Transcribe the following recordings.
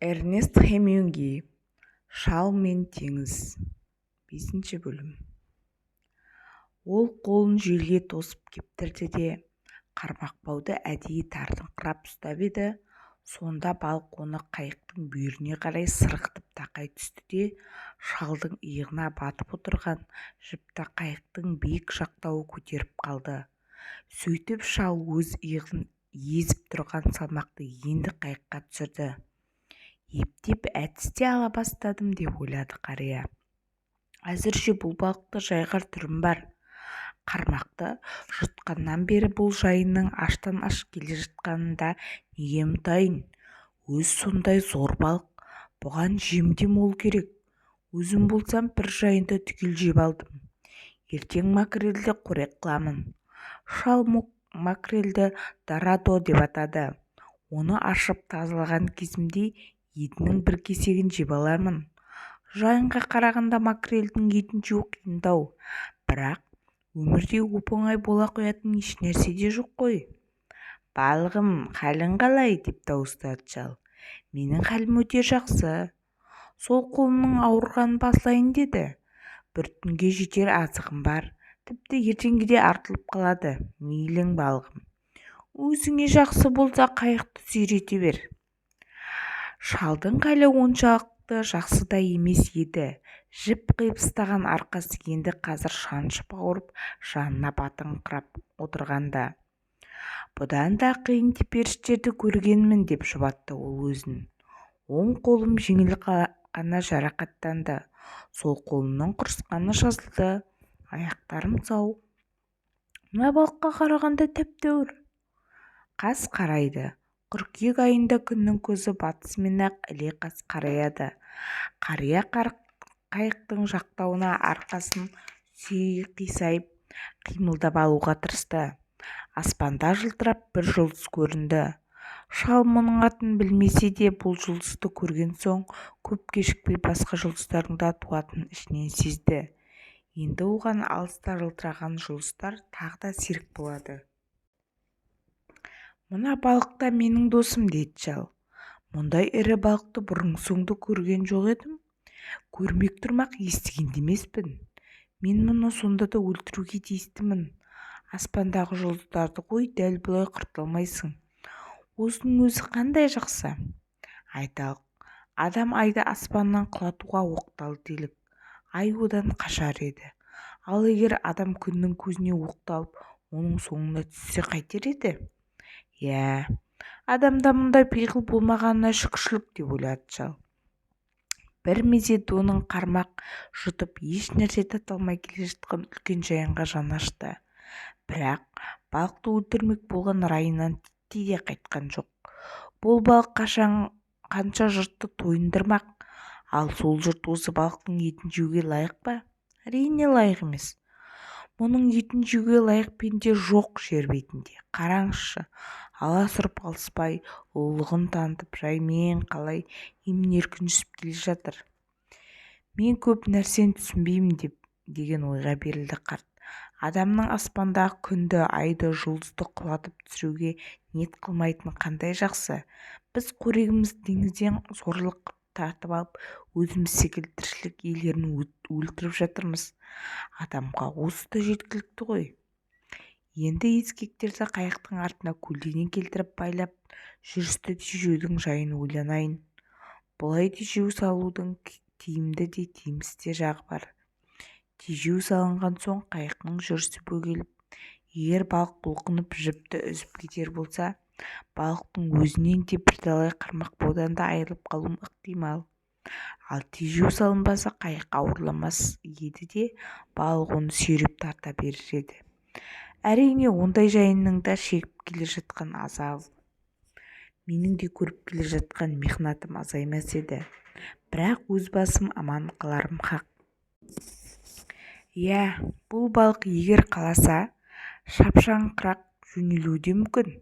Эрнест Хемингуэй «Шал мен теңіз» 5 бөлім. Ол қолын желге тосып кептірді де қармақ бауды әдейі тартыңқырап ұстап еді. Сонда балық оны қайықтың бүйіріне қарай сырғытып тақай түсті де шалдың иығына батып отырған жіпті қайықтың биік жақтауы көтеріп қалды. Сөйтіп шал өз иығын езіп тұрған салмақты енді қайыққа түсірді. Ептеп әдісте ала бастадым деп ойлады қария. Әзірше бұл балықты жайғар түрім бар. Қармақты жұтқаннан бері бұл жайынның аштан-аш келе жатқанында неге ұмытайын? Өз сондай зор балық, бұған жемде мол керек. Өзім болсам бір жайында түгел жеп алдым. Ертең макрельді қорек қыламын. Шал макрельді дорадо деп атады. Оны ашып тазалаған кезімде етінің бір кесегін жеп алармын. Жайынға қарағанда макрельдің етін жеу қиындау, бірақ өмірде оп-оңай бола қоятын ешнәрсе де жоқ қой. «Балығым, халің қалай?» деп дауыстады шал. «Менің халім өте жақсы. Сол қолымның ауырғанын басылайын деді. Bir түнге жетер азығым бар. Тіпті ертеңге де артылып қалады. Мейлің балығым. Өзіңе жақсы болса қайықты сүйрете бер». Шалдың халі оншалықты жақсы да емес еді. Жіп қиып ұстаған арқасы енді қазір шаншып ауырып, жанына батыңқырап отырғанда. «Бұдан да қиын теперіштерді көргенмін» деп жұбатты ол өзін. Оң қолым жеңіл ғана жарақаттанды. Сол қолымның құрысқаны жазылды. Аяқтарым сау. Мына балыққа қарағанда тәп-тәуір. Қас қарайды. Қыркүйек айында күннің көзі батысымен-ақ іле қас қараяды. Қария қайықтың жақтауына арқасын сүйей қисайып қимылдап алуға тырысты. Аспанда жылтырап бір жұлдыз көрінді. Шал мұның атын білмесе де бұл жұлдызды көрген соң көп кешікпей басқа жұлдыздардың да туатынын ішінен сезді. Енді оған алыста жылтыраған жұлдыздар тағы да серік болады. «Мына балық та менің досым» деді шал. «Мұндай ірі балықты бұрын-соңды көрген жоқ едім. Көрмек тұрмақ естіген де емеспін. Мен мұны сонда да өлтіруге тиістімін. Аспандағы жұлдыздарды қой, дәл бұлай қырта алмайсың. Осының өзі қандай жақсы. Айталық, адам айды аспаннан құлатуға оқталды делік. Ай одан қашар еді. Ал егер адам күннің көзіне оқталып, оның соңына түссе қайтер еді? Иә, адамда мұндай пиғыл болмағанына шүкіршілік деп ойлады шал. Бір мезет оның қармақ жұтып еш нәрсе тата алмай келе жатқан үлкен жайынға жаны ашты. Бірақ балықты өлтірмек болған райынан титтей де қайтқан жоқ. Бұл балық қанша жұртты тойындырмақ. Ал сол жұрт осы балықтың етін жеуге лайық па? Әрине лайық емес. Мұның етін жеуге лайық пенде жоқ жер бетінде. Қараңызшы, аласұрып алыспай, ұлылығын танытып, жаймен қалай емін-еркін жүзіп келе жатыр. Мен көп нәрсені түсінбеймін деген ойға берілді қарт. Адамның аспандағы күнді, айды, жұлдызды құлатып түсіруге ниет қылмайтын қандай жақсы. Біз қорегімізді теңізден зорлық тартып алып, өзіміз секілді тіршілік иелерін өлтіріп жатырмыз. Адамға осы да жеткілікті ғой. Енді ескектерді қайықтың артына көлденең келтіріп байлап, жүрісті тежеудің жайын ойланайын. Бұлай тежеу салудың тиімді де тиімсіз де жағы бар. Тежеу салынған соң қайықтың жүрісі бөгеліп, егер балық бұлқынып жіпті үзіп кетер болса, балықтың өзінен де бірталай қармақ баудан да айырылып қалуы ықтимал. Ал тежеу салынбаса қайық ауырламас еді де балық оны сүйреп тарта берер еді. Әрине, ондай жайынның да шегіп келе жатқан азабы, менің де көріп келе жатқан мехнатым азаймас еді. Бірақ өз басым аман қаларым хақ. Иә, бұл балық егер қаласа, шапшаңқырақ жөнелуі де мүмкін.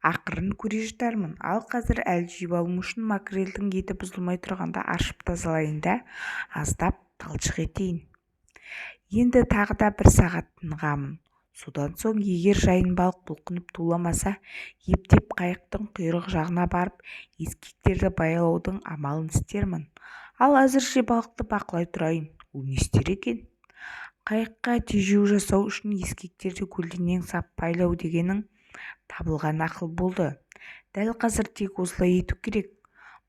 Ақырын көре жатармын. Ал қазір әлі жеп алуым үшін макрельдің еті бұзылмай тұрғанда ашып тазалайын да аздап талшық етейін. Енді тағы да бір сағат тынғамын. Содан соң егер жайын балық бұлқынып туламаса, ептеп қайықтың құйрық жағына барып ескектерді байлаудың амалын істермін. Ал әзірше балықты бақылай тұрайын. Ол не істер екен? Қайыққа тежеу жасау үшін ескектерді көлденең сап байлау дегенің табылған ақыл болды. Дәл қазір тек осылай ету керек.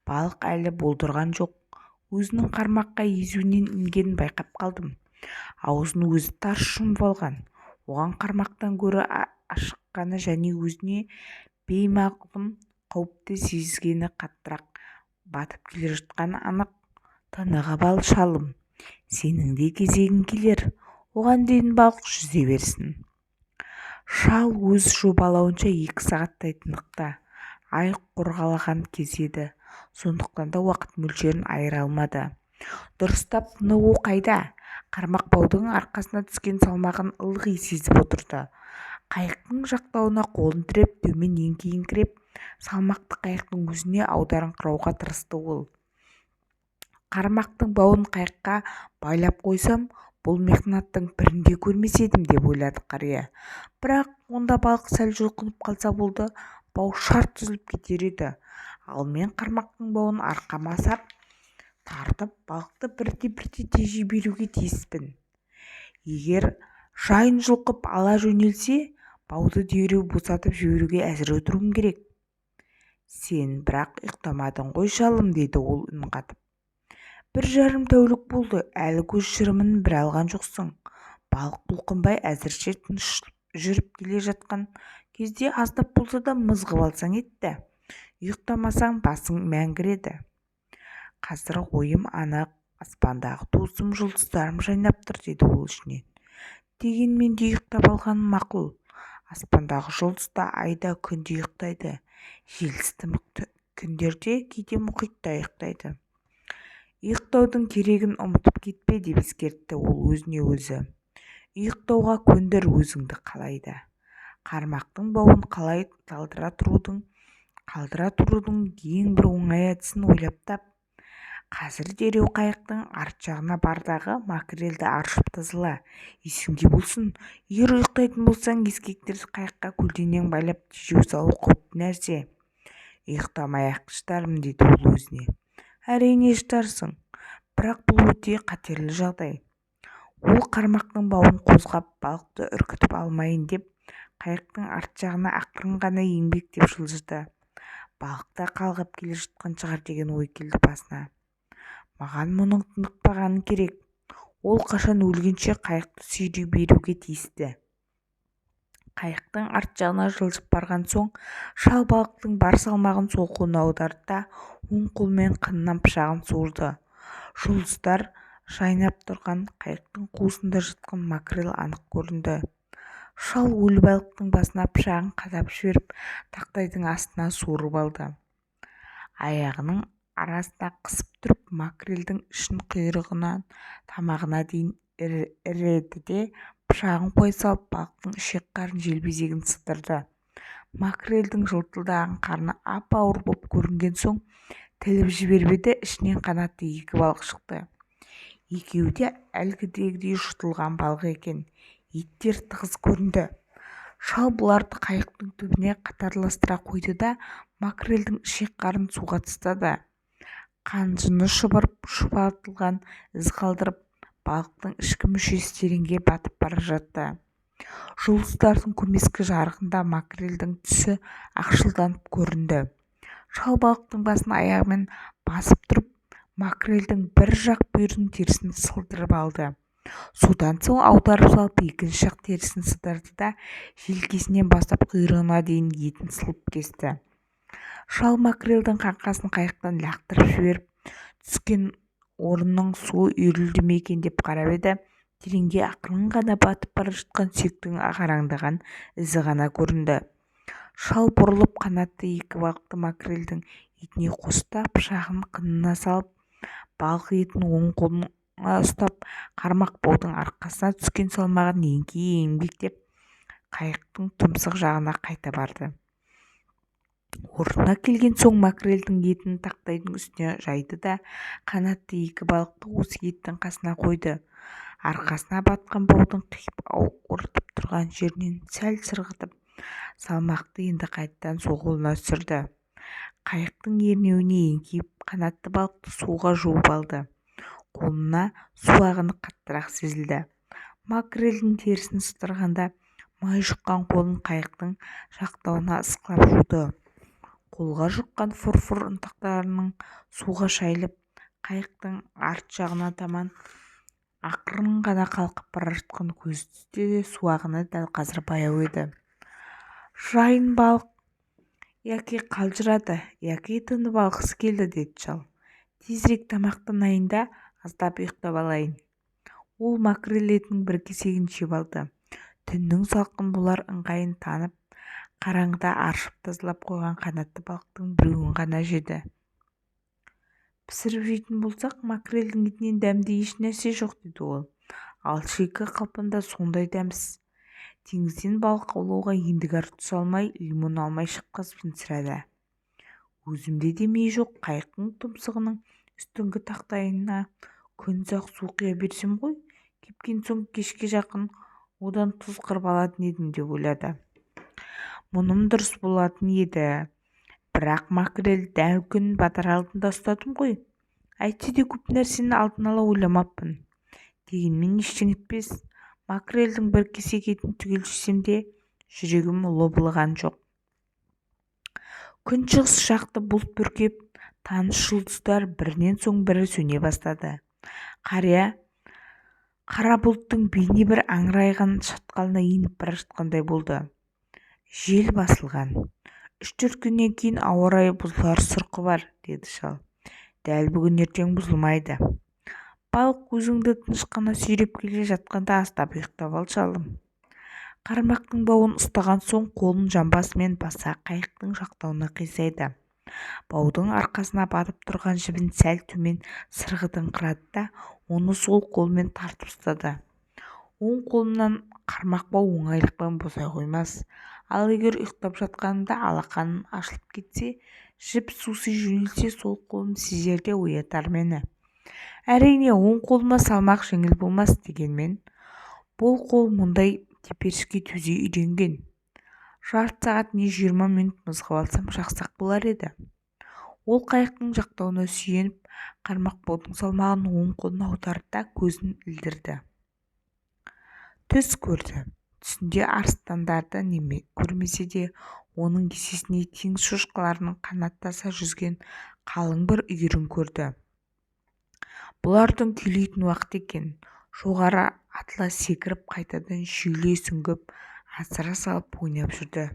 Балық әлі болдырған жоқ. Өзінің қармаққа езуінен інгенін байқап қалдым. Аузын өзі тарс жұмып алған. Оған қармақтан гөрі ашыққаны және өзіне беймағлұм қауіпті сезгені қаттырақ батып келе жатқаны анық. Тынығып ал, шалым, сенің де кезегің келер. Оған дейін балық жүзе берсін. Шал өз жобалауынша 2 сағаттай тынықта. Ай қорғалаған кез еді. Сондықтан да уақыт мөлшерін айыра алмады. Дұрыстап тынығу қайда? Қармақ баудың арқасына түскен салмағын ылғи сезіп отырды. Қайықтың жақтауына қолын тіреп, төмен еңкейіңкіреп, салмақты қайықтың өзіне аударыңқырауға тырысты ол. Қармақтың бауын қайыққа байлап қойсам, бұл мехнаттың бірінде көрмес едім деп ойлады қария. Бірақ онда балық сәл жұлқынып қалса болды, бау шарт үзіліп кетер еді. Ал мен қармақтың бауын арқама сап тартып, балықты бірте-бірте тежей беруге тиіспін. Егер жайын жұлқып ала жөнелсе, бауды дереу босатып жіберуге әзір отыруым керек. Сен бірақ ұйықтамадың ғой, шалым, деді ол үн қатып. 1,5 тәулік болды, әлі көз шырымын бір алған жоқсың. Балық бұлқынбай әзірше тыныш жүріп келе жатқан кезде аздап болса да мызғып алсаң етті. Ұйықтамасаң басың мәңгіреді. Қазір ойым анық, аспандағы туысым жұлдыздарым жайнап тұр, деді ол ішінен. Дегенмен де ұйықтап алғаным мақұл. Аспандағы жұлдызда, айда, күнде ұйықтайды. Желсіз күндерде кейде мұхитта ұйықтайды. Ұйықтаудың керегін ұмытып кетпе, деп ескертті ол өзіне өзі. Ұйықтауға көндір өзіңді қалайда. Қармақтың бауын қалай қалдыра тұрудың ең бір оңай әдісін ойлап тап. Қазір дереу қайықтың арт жағына бардағы макрельді аршып тазала. Есіңде болсын, егер ұйықтайтын болсаң, ескектерді қайыққа көлденең байлап тежеу салу қауіпті нәрсе. Ұйықтамай-ақ шыдармын, деді ол өзіне. Әрине шыдарсың, бірақ бұл өте қатерлі жағдай. Ол қармақтың бауын қозғап, балықты үркітіп алмайын деп, қайықтың арт жағына ақырын ғана еңбектеп жылжыды. Балықта қалғып келе жатқан шығар деген ой келді басына. Маған мұның тынықпағаны керек. Ол қашан өлгенше қайықты сүйрей беруге тиісті. Қайықтың арт жағына жылжып барған соң, шал балықтың бар салмағын сол қолына аударды да, оң қолмен қынынан пышағын суырды. Жұлдыздар жайнап тұрған қайықтың қуысында жатқан макрель анық көрінді. Шал өлі балықтың басына пышағын қадап жіберіп, тақтайдың астына суырып алды. Аяғының арасына қысып тұрып, макрельдің ішін құйрығынан тамағына дейін іреді де, пышағын қоя салып, балықтың ішек-қарын желбезегін сыдырды. Макрельдің жылтылдаған қарны ап-ауыр боп көрінген соң, тіліп жіберіп еді, ішінен қанатты 2 балық шықты. Екеуі де әлгідегідей жұтылған балық екен. Еттер тығыз көрінді. Шал бұларды қайықтың түбіне қатарластыра қойды да, макрельдің ішек-қарын суға тастады. Қанжыны шұбырып, шұбатылған із қалдырып, балықтың ішкі мүшесі тереңге батып бара жатты. Жұлдыздардың көмескі жарығында макрельдің түсі ақшылданып көрінді. Шал балықтың басын аяғымен басып тұрып, макрельдің бір жақ бүйірінің терісін сылдырып алды. Содан соң аударып салып, екінші жақ терісін сыдырды да, желкесінен бастап құйрығына дейін етін сылып кесті. Шал макрельдің қаңқасын қайықтан лақтырып жіберіп, түскен орынның суы үйірілді ме екен деп қарап еді, тереңге ақырын ғана батып бара жатқан сүйектің ағараңдаған ізі ғана көрінді. Шал бұрылып, қанатты 2 балықты макрельдің етіне қосты, пышағын қынына салып, балық етін оң қолына ұстап, қармақ баудың арқасына түскен салмағын еңкейе еңбектеп, қайықтың тұмсық жағына қайта барды. Орнына келген соң макрельдің етін тақтайдың үстіне жайды да, қанатты 2 балықты осы еттің қасына қойды. арқасына батқан баудың қиып ауыртып тұрған жерінен сәл сырғытып салмақты енді қайтадан сол қолына түсірді. Қайықтың ернеуіне еңкейіп қанатты балықты суға жуып алды. Қолына су ағыны қаттырақ сезілді. Макрельдің терісін сыдырғанда май жұққан қолын қайықтың жақтауына ысқылап жуды. Қолға жұққан фұрфыр ұнтақтарының суға шайылып, қайықтың арт жағына таман ақырын ғана қалқып бара жатқан көзі түсті де су ағыны дәл қазір баяу еді. Жайын балық яки қалжырады, яки тынып алғысы келді, деді шал. Тезірек тамақтанайын да аздап ұйықтап алайын. Ол макрель етінің бір кесегін жеп алды. Түннің салқын болар ыңғайын танып, қараңғыда аршып тазалап қойған қанатты балықтың біреуін ғана жеді. Пісіріп жейтін болсақ, макрельдің етінен дәмді еш нәрсе жоқ, деді ол. Ал шикі қалпында сондай дәмсіз. Теңізден балық аулауға ендігі түсе алмай, лимон алмай шыққаспын сірә. Өзімде де мей жоқ, қайықтың тұмсығының үстіңгі тақтайына күнсақ су құя берсем ғой, кепкен соң кешке жақын одан тұз қырып алатын едім деп ойлады. Мұным дұрыс болатын еді. Бірақ макрель дәл күн батар алдында ұстадым ғой. Әйтсе де көп нәрсені алдын ала ойламаппын. Дегенмен ештеңе етпес. Макрельдің бір кесек етін түгел жесем де жүрегім лоблыған жоқ. Күншығыс жақты бұлт бүркеп, таныс жұлдыздар бірінен соң бірі сөне бастады. Қара бұлттың бейне бір аңырайған шатқалына еніп бара жатқандай болды. Жел басылған. 3-4 күннен кейін ауа райы бұзылар сұрқы бар, деді шал. Дәл бүгін ертең бұзылмайды. Балық өзіңді тыныш қана сүйреп келе жатқанда аздап ұйықтап ал, шалым. Қармақтың бауын ұстаған соң қолын жамбасымен баса қайықтың жақтауына қисайды. Баудың арқасына батып тұрған жібін сәл төмен сырғыдыңқырады да оны сол қолмен тартып ұстады. Оң қолынан қармақ бау оңайлықпен босай қоймас. Ал егер ұйықтап жатқанында алақаным ашылып кетсе, жіп суси жөнелсе, сол қолым сезерде оятар мені. Әрине, оң қолыма салмақ жеңіл болмас, дегенмен бұл қол мұндай теперішке төзе үйренген. Жарты сағат не 20 минут мызғып алсам жақсақ болар еді. Ол қайықтың жақтауына сүйеніп, қармақ баудың салмағын оң қолына аударды да көзін ілдірді. Түс көрді. Түсінде арыстандарды көрмесе де, оның кесесіне теңіз шошқаларының қанаттаса жүзген қалың бір үйірін көрді. Бұлардың күйлейтін уақыт екен. Жоғары атыла секіріп, қайтадан шүйіле сүңгіп, асыра салып ойнап жүрді.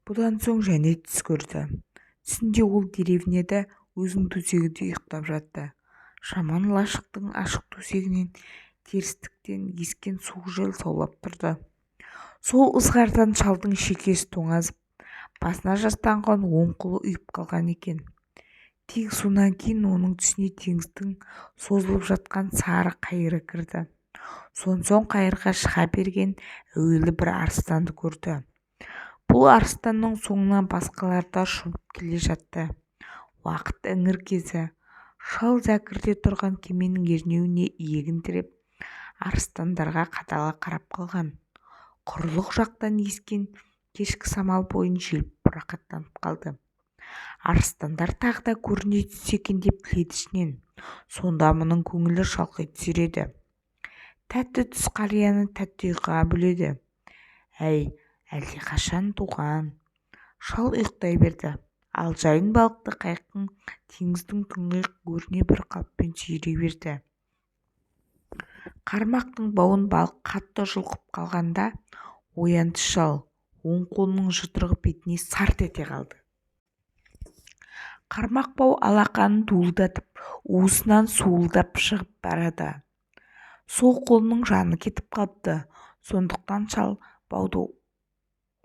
Бұдан соң және түс көрді. Түсінде ол деревняда өзінің төсегінде ұйықтап жатты. Жаман лашықтың ашық төсегінен терістіктен ескен суық жел саулап тұрды. Сол ызғардан шалдың шекесі тоңазып, басына жастанған оң қолы ұйып қалған екен. Тек сонан кейін оның түсіне теңіздің созылып жатқан сары қайыры кірді. Соң қайырға шыға берген әуелі бір арыстанды көрді. Бұл арыстанның соңынан басқалар да шұбып келе жатты. Уақыт іңір кезі. Шал зәкірде тұрған кеменің ернеуіне иегін тіреп, арыстандарға қадала қарап қалған. Құрлық жақтан ескен кешкі самал бойын желпіп рақаттанып қалды. Арыстандар тағы да көріне түссе екен деп тіледі ішінен. Сонда мұның көңілі шалқи түсер еді. Тәтті түс қарияны тәтті ұйқыға бөледі. Әй, әлдеқашан туған. Шал ұйықтай берді. Ал жайын балықты қайықтың теңіздің тұңғиық өріне бір қалыппен сүйрей берді. Қармақтың бауын балық қатты жұлқып қалғанда оянды шал. Оң қолының жұдырығы бетіне сарт ете қалды. Қармақ бау алақанын дуылдатып, уысынан суылдап шығып барады. Сол қолының жаны кетіп қалыпты. Сондықтан шал бауды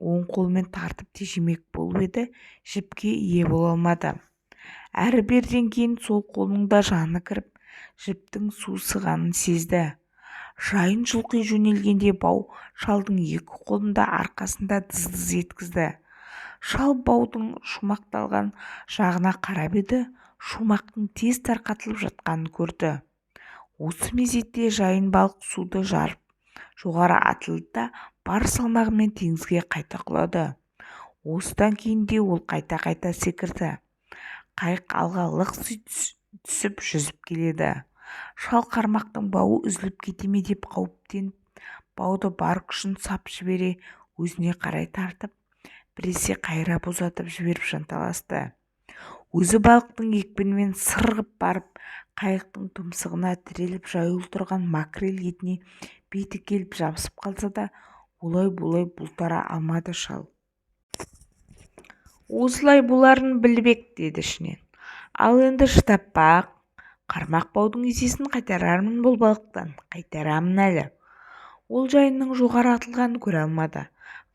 оң қолымен тартып тежемек болып еді, жіпке ие бола алмады. Әрі-берден кейін сол қолының да жаны кіріп, жіптің сусығанын сезді. Жайын жұлқи жөнелгенде бау шалдың екі қолында арқасында дыз-дыз еткізді. Шал баудың шумақталған жағына қарап еді, шумақтың тез тарқатылып жатқанын көрді. Осы мезетте жайын балық суды жарып жоғары атылды да бар салмағымен теңізге қайта құлады. Осыдан кейін де ол қайта-қайта секірді. Қайық алға лықси түсіп жүзіп келеді. Шал қармақтың бауы үзіліп кете ме деп қауіптеніп бауды бар күшін сап жібере өзіне қарай тартып біресе қайрап ұзатып жіберіп жанталасты. Өзі балықтың екпінімен сырғып барып қайықтың тұмсығына тіреліп жаюлы тұрған макрель етіне беті келіп жабысып қалса да олай-бұлай бұлтара алмады шал. Осылай боларын біліп ек, деді ішінен. Ал енді шыдап бақ, қармақ баудың есесін қайтарармын бұл балықтан, қайтарамын әлі. Ол жайының жоғары атылғанын көре алмады.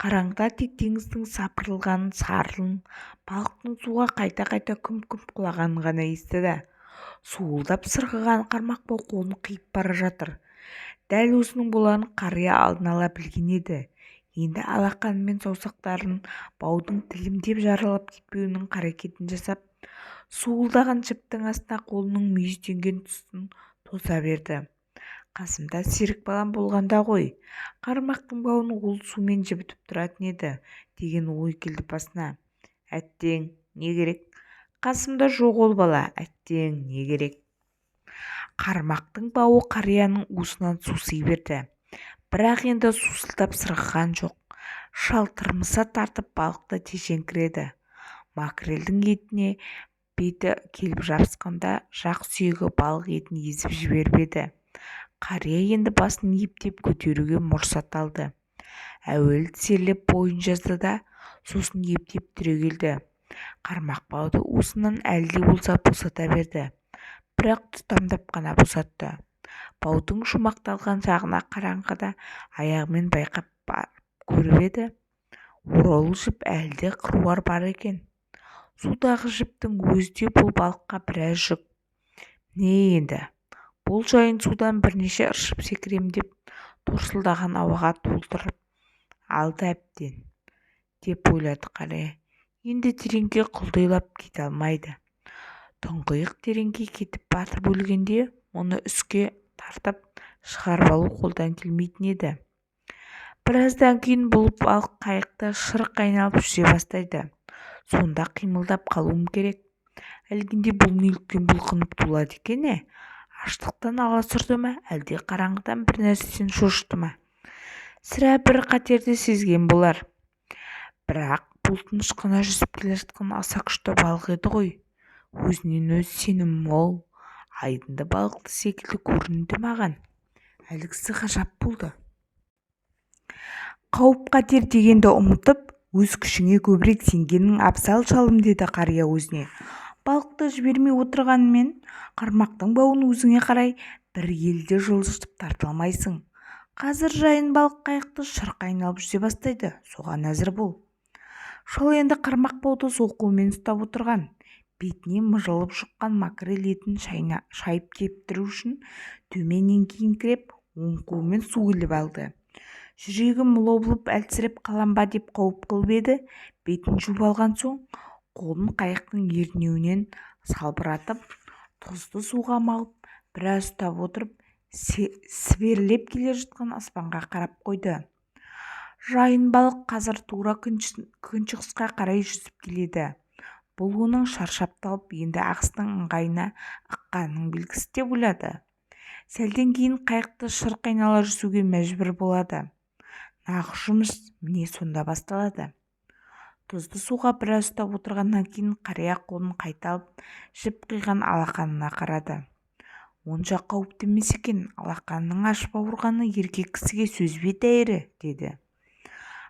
Қараңғыда тек теңіздің сапырылған сарылын, балықтың суға қайта-қайта күмп-күмп құлағанын ғана естіді. Суылдап сырғыған қармақ бау қолын қиып бара жатыр. Дәл осының боларын қария алдын ала білген еді. Енді алақанымен саусақтарын баудың тілімдеп жаралап кетпеуінің қарекетін жасап, суылдаған жіптің астына қолының мүйізденген тұсын тоса берді. Қасымда серік балам болғанда ғой, қармақтың бауын ол сумен жібітіп тұратын еді, деген ой келді басына. Әттең, не керек? Қасымда жоқ ол бала, әттең, не керек? Қармақтың бауы қарияның уысынан суси берді. Бірақ енді сусылдап сырғыған жоқ. Шал тырмыса тартып балықты тежеңкіреді. Макрельдің етіне беті келіп жабысқанда жақ сүйегі балық етін езіп жіберіп еді. Қария енді басын ептеп көтеруге мұрсат алды. Әуелі тізерлеп бойын жазды да, сосын ептеп түрегелді. Қармақ бауды уысынан әлде болса босата берді. Бірақ тұтамдап қана босатты. Баудың жұмақталған жағына қараңғыда аяғымен байқап көріп еді. Оролы жіп әлде қыруар бар екен. Судағы жіптің өзі де бұл балыққа біраз жүк. Не енді? Бұл жайын судан бірнеше ыршып секірем деп торсылдаған ауаға толтырып алды әбден, деп ойлады қария. Енді тереңге құлдилап кете алмайды. Тұңғиық тереңге кетіп батып өлгенде оны үске тартып шығарып алу қолдан келмейтін еді. Біраздан кейін бұл балық қайықта шырқ айналып жүзе бастайды. Сонда қимылдап қалуым керек. Әлгінде бұл неліктен бұлқынып тулады екен? Аштықтан аласұрды ма, әлде қараңғыдан бір нәрседен шошыды ма? Сірә бір қатерді сезген болар. Бірақ бұл тыныш жүзіп келе жатқан аса күшті балық еді ғой. Өзінен өзі сенім мол, айдынды балықты секілді көрінді маған. Әлгісі ғажап болды. Қауіп-қатер дегенді ұмытып, өз күшіңе көбірек сенгенің абзал шалым, деді қария өзіне. Балықты жібермей отырғанмен, қармақтың бауын өзіңе қарай бір елде жылжытып тарта алмайсың. Қазір жайын балық қайықты шырқ айналып жүзе бастайды, соған әзір бол. Шал енді қармақ бауды сол қолмен ұстап отырған. Бетіне мыжылып шыққан макрель етін шайып кептіру үшін төмен еңкейіңкіреп, оң қолмен су іліп алды. Жүрегі лоблып әлсіреп қалам ба деп қауіп қылып еді. Бетін жуып алған соң, қолын қайықтың ернеуінен салбыратып, тұзды суға малып, біраз ұстап отырып, сіберлеп келе жатқан аспанға қарап қойды. Жайын балық қазір тура күншығысқа қарай жүзіп келеді. Бұл оның шаршап талып, енді ағыстың ыңғайына ыққанының белгісі деп ойлады. Сәлден кейін қайықты шырқ айнала жүзуге мәжбүр болады. Нағыз жұмыс міне сонда басталады. Тұзды суға біраз ұстап отырғаннан кейін қария қолын қайта алып, жіп қиған алақанына қарады. Онша қауіпті емес екен, алақанның ашып ауырғаны еркек кісіге сөз бе тәйірі, деді.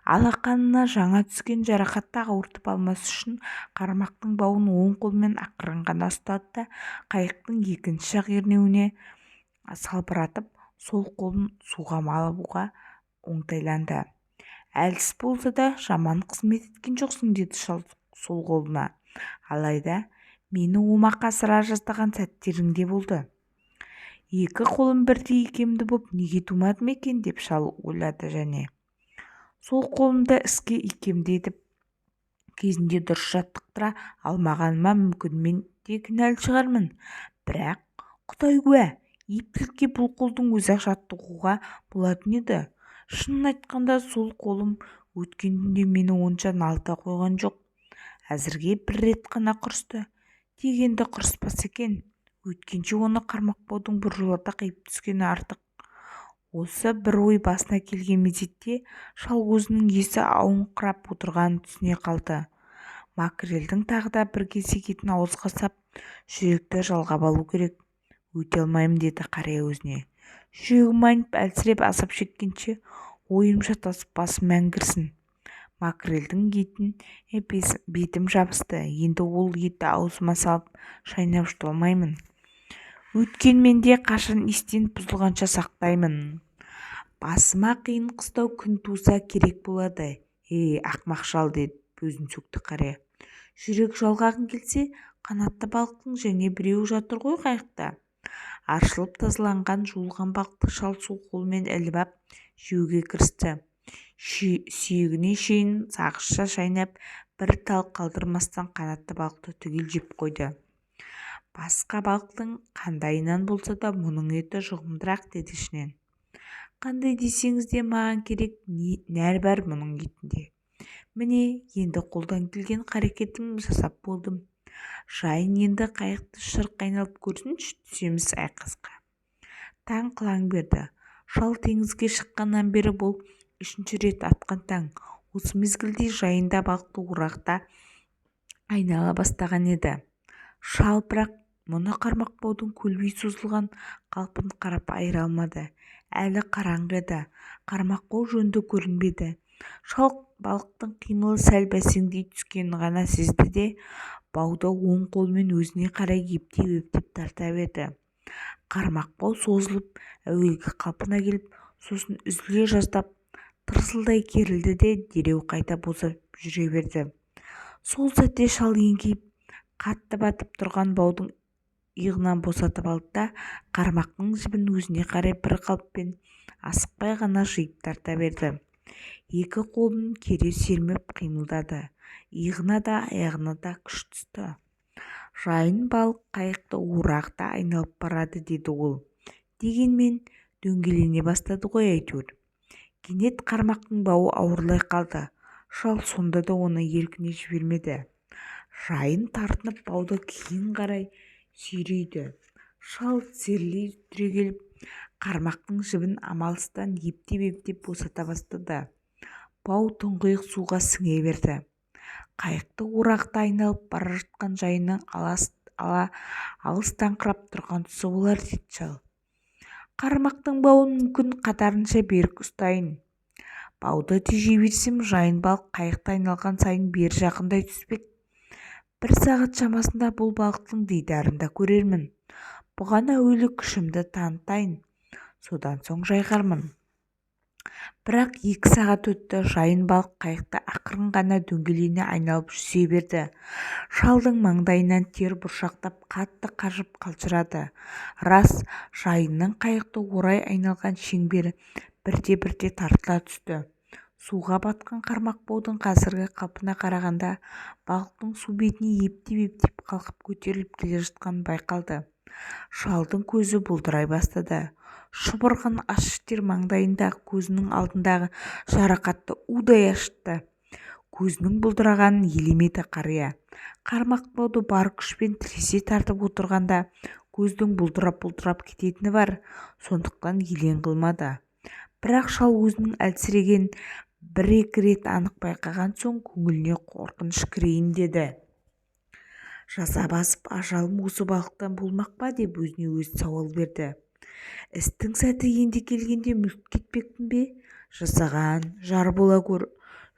Алақанына жаңа түскен жарақатты ауыртып алмас үшін қармақтың бауын оң қолмен ақырын ғана ұстады да қайықтың екінші жақ ернеуіне салбыратып, сол қолын суға малуға оңтайланды. Әлсіз болса да жаман қызмет еткен жоқсың, деді шал сол қолына. Алайда мені омақа асыра жаздаған сәттерің де болды. Екі қолым бірдей икемді боп неге тумадым екен, деп шал ойлады. Және сол қолымды іске икемді етіп кезінде дұрыс жаттықтыра алмағаныма мүмкін мен де кінәлі шығармын. Бірақ Құдай куә, ептілікке бұл қолдың өзі-ақ жаттығуға болатын еді. Шынын айтқанда сол қолым өткен түнде мені онша налта қойған жоқ. Әзірге бір рет қана құрысты. Тек енді құрыспас екен. Өткенше оны қармақпаудың біржолата қиып түскені артық. Осы бір ой басына келген мезетте шал өзінің есі ауыңқырап отырғанын түсіне қалды. Макрельдің тағы да бір кесек етін ауызға сап, жүректі жалғап алу керек. Өте алмаймын, деді қария өзіне. Жүрегім айнып әлсіреп азап шеккенше ойым шатасып басым мәңгірсін. Макрельдің етіне бетім жабысты. Енді ол етті аузыма салып шайнап жұта алмаймын. Өткенмен де қашан естен бұзылғанша сақтаймын. Басыма қиын қыстау күн туса керек болады. Ақмақ шал, деді көзін сөкті қария. Жүрек жалғағың келсе, қанатты балықтың және біреу жатыр ғой қайықта. Аршылып тазаланған жуылған балықты шал су қолмен іліп ап жеуге кірісті. Сүйегіне шейін сағызша шайнап, бір тал қалдырмастан қанатты балықты түгел жеп қойды. Басқа балықтың қандайынан болса да мұның еті жұғымдырақ, деді ішінен. Қандай десеңіз де маған керек нәр бар мұның етінде. Міне, енді қолдан келген қарекетім жасап болдым. Жайын енді қайықты шырқ айналып көрсінші, түсеміз айқасқа. Таң қылаң берді. Шал теңізге шыққаннан бері бұл 3-ші рет атқан таң. Осы мезгілде жайында балықты орақта айнала бастаған еді. Шал бірақ мұны қармақбаудың көлбей созылған қалпын қарап айыра алмады. Әлі қараңғы еді. Қармақбау жөнді көрінбеді. Шал балықтың қимылы сәл бәсеңдей түскенін ғана сезді де, бауды оң қолмен өзіне қарай ептеп тарта берді. Қармақбау созылып, әуелгі қалпына келіп, сосын үзіле жаздап, тырсылдай керілді де дереу қайта босап жүре берді. Сол сәтте шал еңкейіп, қатты батып тұрған баудың иығынан босатып алды да, қармақтың жібін өзіне қарай бір қалыппен асықпай ғана жиып тарта берді. Екі қолын кере сермеп қимылдады. Иығына да, аяғына да күш түсті. Жайын балық қайықты орақта айналып барады, деді ол. Дегенмен дөңгелене бастады ғой әйтеуір. Кенет қармақтың бауы ауырлай қалды. Шал сонда да оны еркіне жібермеді. Жайын тартынып бауды кейін қарай сүйрейді. Шал тізерлей түрегеліп, қармақтың жібін амалсыздан ептеп босата бастады. Бау тұңғиық суға сіңе берді. Қайықты орақта айналып бара жатқан жайының алыстаңқырап тұрған тұсы болар, деді шал. Қармақтың бауын мүмкін қатарынша берік ұстайын. Бауды тежей берсем, жайын балық қайықта айналған сайын бері жақындай түспек. 1 сағат шамасында бұл балықтың дидарын да көрермін. Бұған әуелі күшімді танытайын, содан соң жайғармын. Бірақ 2 сағат өтті. Жайын балық қайықта ақырын ғана дөңгелене айналып жүзе берді. Шалдың маңдайынан тер бұршақтап қатты қажып қалжырады. Рас, жайынның қайықты орай айналған шеңбері бірте-бірте тартыла түсті. Суға батқан қармақбаудың қазіргі қалпына қарағанда балықтың су бетіне ептеп қалқып көтеріліп келе жатқаны байқалды. Шалдың көзі бұлдырай бастады. Шұбырған аш іштер маңдайында, көзінің алдындағы жарақатты удай ашытты. Көзінің бұлдырағанын елемеді қария. Қармақбауды бар күшпен тіресе тартып отырғанда көздің бұлдырап кететіні бар, сондықтан елең қылмады. Бірақ шал өзінің әлсіреген 1-2 рет анық байқаған соң көңіліне қорқыныш кірейін деді. Жаза басып, ажалым осы балықтан болмақ па, деп өзіне өзі сауал берді. Істің сәті енді келгенде мүлт кетпекпін бе? Жасаған жар бола көр.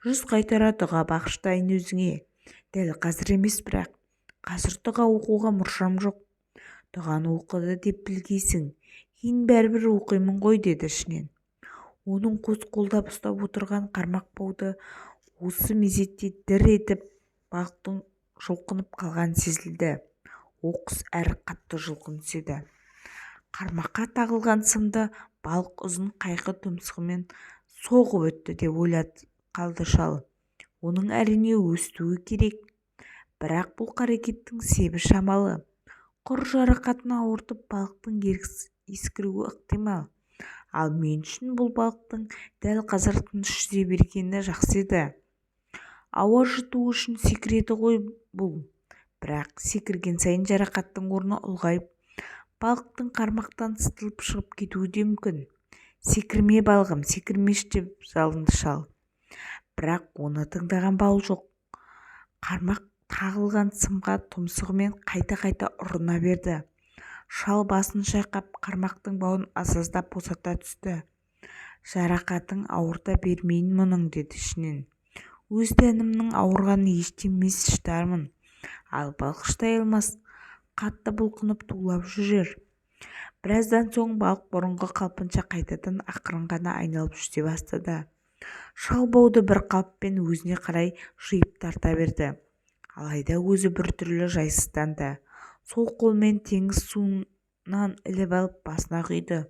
100 қайтара дұға бағыштайын өзіңе. Дәл қазір емес, бірақ қазір дұға оқуға мұршам жоқ. Дұғаны оқыды деп білгейсің. Кейін бәрібір оқимын ғой, деді ішінен. Оның қос қолдап ұстап отырған қармақбауды осы мезетте дір етіп балықтың жұлқынып қалған сезілді. Оқыс әрі қатты жұлқын түседі. Қармаққа тағылған сымды балық ұзын қайқы тұмсығымен соғып өтті деп ойлады қалды шал. Оның әрине өстуі керек. Бірақ бұл қарекеттің себі шамалы. Құр жарақатын ауыртып балықтың ескіруі ықтимал. Ал мен үшін бұл балықтың дәл қазір тыныш жүзе бергені жақсы еді. Ауа жұту үшін секіреді ғой бұл. Бірақ секірген сайын жарақаттың орны ұлғайып, балықтың қармақтан сытылып шығып кетуі де мүмкін. Секірме балғым, секірмеш деп жалынды шал. Бірақ оны тыңдаған бал жоқ. Қармақ тағылған сымға тұмсығымен қайта-қайта ұрына берді. Шал басын шайқап, қармақтың бауын азаздап босата түсті. Жарақатың ауырта бермейін мұның, деді ішінен. Өз тәнімнің ауырғанын естемес шыдармын. Ал балық шыдай алмас, қатты бұлқынып тулап жүрер. Біраздан соң балық бұрынғы қалпынша қайтадан ақырын ғана айналып жүзе бастады. Шал бауды бір қалыппен өзіне қарай жиып тарта берді. Алайда өзі біртүрлі жайсызданды. Сол қолмен теңіз суынан іліп алып басына құйды.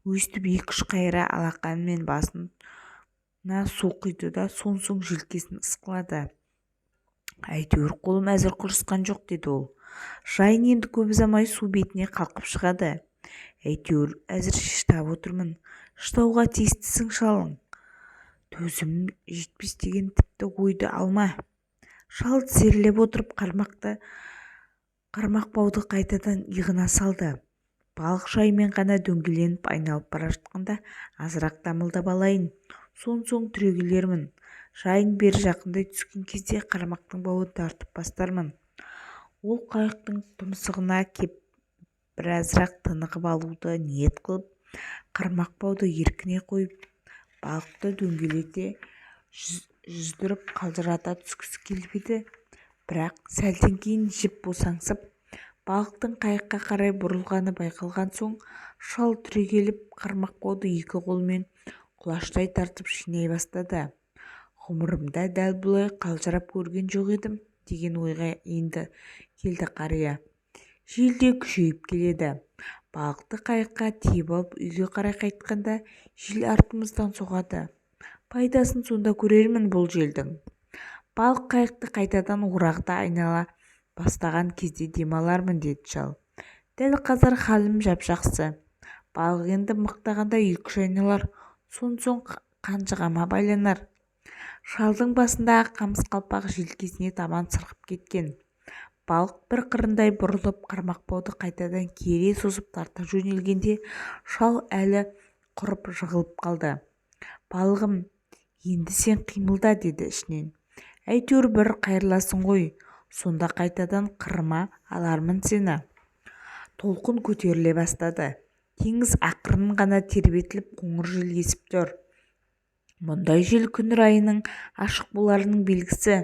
Өстіп екі-үш қайыра алақанымен басына су құйды да соң желкесін ысқылады. Әйтеуір қолым әзір құрысқан жоқ, деді ол. Жайын енді көп ұзамай су бетіне қалқып шығады. Әйтеуір әзірше шыдап отырмын. Шыдауға тиістісің шалың. Төзім жетпес деген тіпті ойды алма. Шал тізерлеп отырып қармақ бауды қайтадан иығына салды. Балық жаймен ғана дөңгеленіп айналып бара жатқанда азырақ дамылдап алайын, соң түрегелермін. Жайын бері жақындай түскен кезде қармақтың бауын тартып бастармын. Ол қайықтың тұмсығына кеп біразырақ тынығып алуды ниет қылып, қармақ бауды еркіне қойып, балықты дөңгелете жүздіріп қалжырата түскісі келіп еді. Бірақ сәлден кейін жіп босаңсып, балықтың қайыққа қарай бұрылғаны байқалған соң, шал түрегеліп қармақ бауды екі қолымен құлаштай тартып жинай бастады. Ғұмырымда дәл бұлай қалжырап көрген жоқ едім, деген ойға енді келді қария. Жел де күшейіп келеді. Балықты қайыққа тиеп алып үйге қарай қайтқанда жел артымыздан соғады. Пайдасын сонда көрермін бұл желдің. Балық қайықты қайтадан орағыда айнала бастаған кезде демалармын, деді шал. Дәл қазір халім жап-жақсы. Балық енді мықтағанда екі-үш айналар, соң қанжығама байланар. Шалдың басындағы қамыс қалпақ желкесіне таман сырғып кеткен. Балық бір қырындай бұрылып, қармақ бауды қайтадан кере созып тарта жөнелгенде шал әлі құрып жығылып қалды. Балығым, енді сен қимылда, деді ішінен. Әйтеуір бір қайырласын ғой, сонда қайтадан қырыма алармын сені. Толқын көтеріле бастады. Теңіз ақырын ғана тербетіліп қоңыр жел есіп тұр. Мұндай жел күн райының ашық боларының белгісі.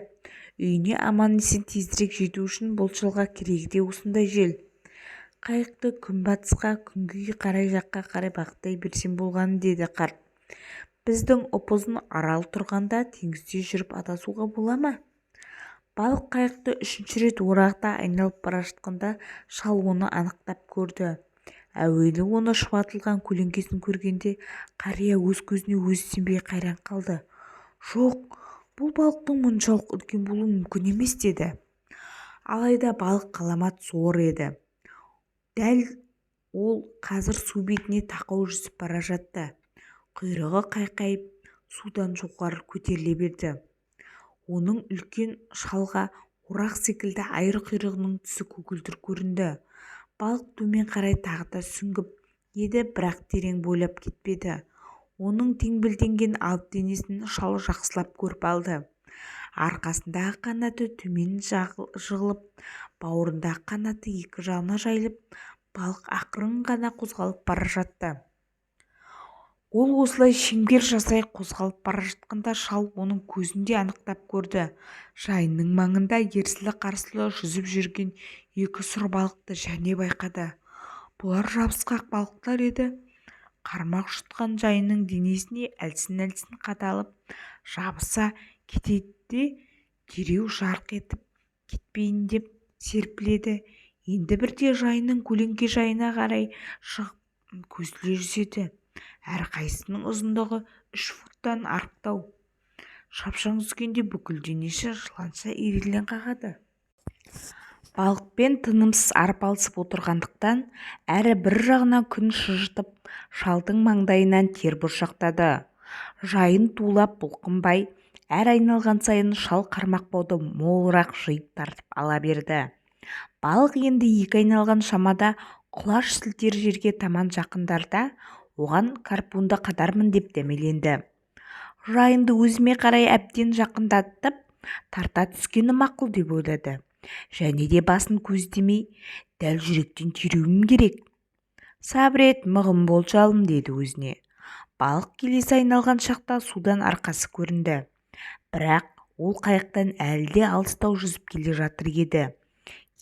Үйіне аман-есен тезірек жету үшін бұл жылға керегі де осындай жел. Қайықты күнбатысқа, күнгейге қарай жаққа қарай бағыттай берсем болғаны, деді қарт. Біздің ұп-ұзын арал тұрғанда теңізде жүріп адасуға бола ма? Балық қайықты үшінші рет орағыда айналып бара жатқанда шал оны анықтап көрді. Әуелі оны шұбатылған көлеңкесін көргенде қария өз көзіне өзі сенбей қайран қалды. Жоқ, бұл балықтың мұншалық үлкен болуы мүмкін емес, деді. Алайда балық ғаламат зор еді. Дәл ол қазір су бетіне тақау жүзіп бара жатты. Құйрығы қайқайып судан жоғары көтеріле берді. Оның үлкен шалға орақ секілді айыр құйрығының түсі көгілдір көрінді. Балық төмен қарай тағы да сүңгіп еді, бірақ терең бойлап кетпеді. Оның теңбілденген алып денесін шал жақсылап көріп алды. Арқасындағы қанаты төмен жығылып, бауырындағы қанаты екі жағына жайылып, балық ақырын ғана қозғалып бара жатты. Ол осылай шеңбер жасай қозғалып бара жатқанда шал оның көзінде анықтап көрді. Жайының маңында ерсілі-қарсылы жүзіп жүрген екі сұр балықты және байқады. Бұлар жабысқақ балықтар еді. Қармақ жұтқан жайының денесіне әлсін-әлсін қадалып жабыса кетеді де дереу жарқ етіп кетпейін деп серпіледі. Енді бірде жайының көлеңке жайына қарай шығып көсіле жүзеді. Әрқайсысының ұзындығы 3 футтан арықтау. Шапшаң түскенде бүкіл денесі жыланша ирелең қағады. балықпен тынымсыз арпалысып отырғандықтан әрі бір жағынан күн шыжытып шалдың маңдайынан тер бұршақтады. Жайын тулап бұлқынбай, әр айналған сайын шал қармақ бауды молырақ жиып тартып ала берді. Балық енді екі айналған шамада құлаш сілтер жерге таман жақындарда оған карпунды қадармын деп дәмеленді. Жайынды өзіме қарай әбден жақындатып тарта түскені мақұл деп ойлады. Және де басын көздемей дәл жүректен теруім керек. Сабыр ет, мығым бол жалым, деді өзіне. Балық келесі айналған шақта судан арқасы көрінді. Бірақ ол қайықтан әлі де алыстау жүзіп келе жатыр еді.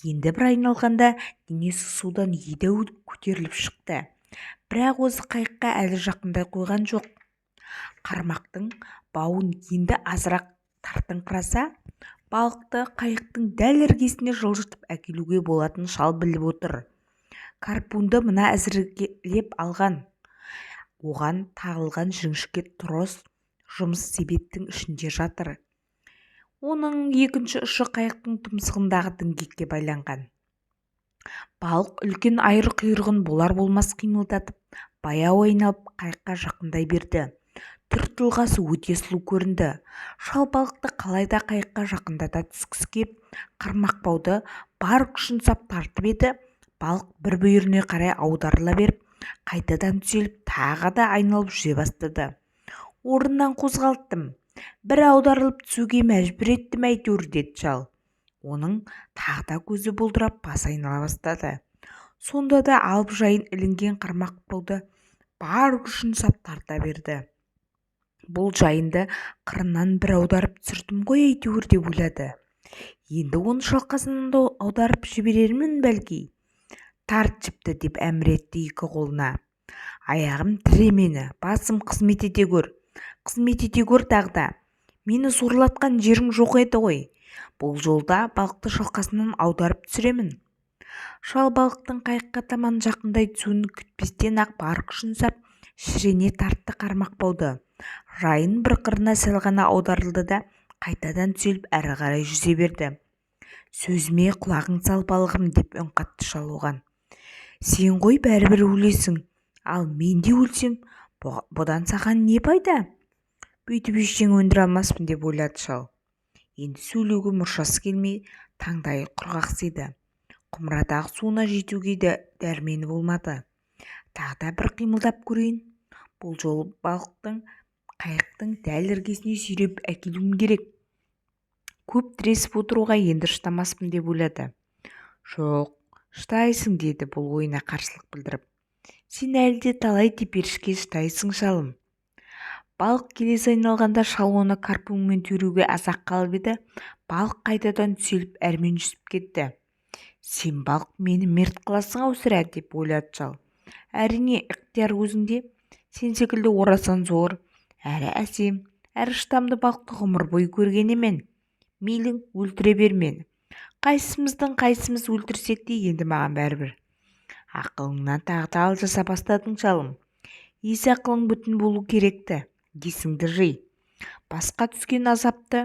Енді бір айналғанда денесі судан едәуір көтеріліп шықты. Бірақ өзі қайыққа әлі жақындай қойған жоқ. Қармақтың бауын енді азырақ тартыңқыраса, балықты қайықтың дәл іргесіне жылжытып әкелуге болатын шал біліп отыр. Карпунды мына әзірлеп алған. Оған тағылған жіңішке трос жұмыс себеттің ішінде жатыр. Оның екінші ұшы қайықтың тұмсығындағы діңгекке байланған. Балық үлкен айыр құйрығын болар-болмас қимылдатып, баяу айналып қайыққа жақындай берді. Түр-тұлғасы өте сұлу көрінді. Шал балықты қалайда қайыққа жақындата түскісі кеп, қармақ бауды бар күшін сап тартып еді. Балық бір бүйіріне қарай аударыла беріп, қайтадан түзеліп, тағы да айналып жүзе бастады. Орнынан қозғалттым. Бір аударылып түсуге мәжбүр еттім әйтеуір, деді шал. Оның тағы да көзі бұлдырап бас айнала бастады. Сонда да алып жайын ілінген қармақ бауды бар күшін сап тарта берді. Бұл жайынды қырынан бір аударып түсірдім ғой әйтеуір, деп ойлады. Енді оны шалқасынан да аударып жіберермін бәлки. Тарт жіпті, деп әмір етті екі қолына. Аяғым тіре мені, басым қызмет ете көр. Қызмет ете көр тағы да. Мені сорлатқан жерің жоқ еді ғой. Бұл жолда балықты шалқасынан аударып түсіремін. Шал балықтың қайыққа таман жақындай түсуін күтпестен ақ бар күшін сап шірене тартты қармақ бауды. Жайын бір қырына сәл ғана аударылды да қайтадан түзеліп әрі қарай жүзе берді. Сөзіме құлағың сал балығым, деп үн қатты шал оған. Сен ғой бәрібір өлесің, ал мен де өлсем, бұдан саған не пайда? Бүйтіп ештеңе өндіре алмаспын, деп ойлады шал. Енді сөйлеуге мұршасы келмей, таңдайы құрғақсиды. Құмырадағы суына жетуге де дәрмені болмады. Тағы да бір қимылдап көрейін. Бұл жолы балықтың қайықтың дәл іргесіне сүйреп әкелуім керек. Көп тіресіп отыруға енді шыдамаспын, деп ойлады. Жоқ, шыдайсың, деді бұл ойына қарсылық білдіріп. Сен әлі де талай теперішке шыдайсың, шалым. Балық келесі айналғанда шал оны карпунмен теруге аз-ақ қалып еді. Балық қайтадан түзеліп әрмен жүзіп кетті. Сен балық мені мерт қыласың-ау сірә, деп ойлады шал. Әрине, ықтияр өзіңде. Сен секілді орасан зор, әрі әсем, әрі шыдамды балықты ғұмыр бойы көрген емен. Мейлің, өлтіре бер мені. Қайсымыз өлтірсек те енді маған бәрібір. Ақылыңнан тағы да алжаса бастадың, шалым. Ес ақылың бүтін болу керекті. Есіңді жи. Басқа түскен азапты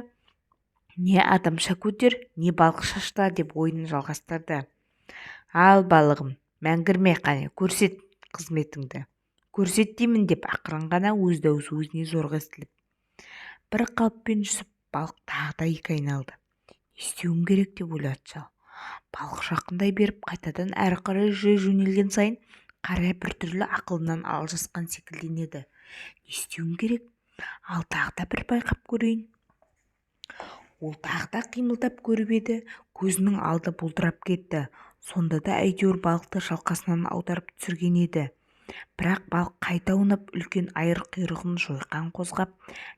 не адамша көтер, не балық шашта, деп ойын жалғастырды. Ал балығым, мәңгірме, қане, көрсет қызметіңді. Көрсет деймін, деп ақырын ғана өз даусы өзіне зорға естіліп. Бір қалыппен жүзіп, балық тағы да екі айналды. Не істеуім керек, деп ойлады шал. Балық жақындай беріп, қайтадан әрі қарай жүре жөнелген сайын қария біртүрлі ақылынан алжасқан секілденеді. Не істеуім керек? Ал тағы да бір байқап көрейін. Ол тағы да қимылдап көріп еді, көзінің алды бұлдырап кетті. Сонда да әйтеуір балықты шалқасынан аударып түсірген еді. Бірақ балық қайта аунап, үлкен айыр құйрығын жойқан қозғап,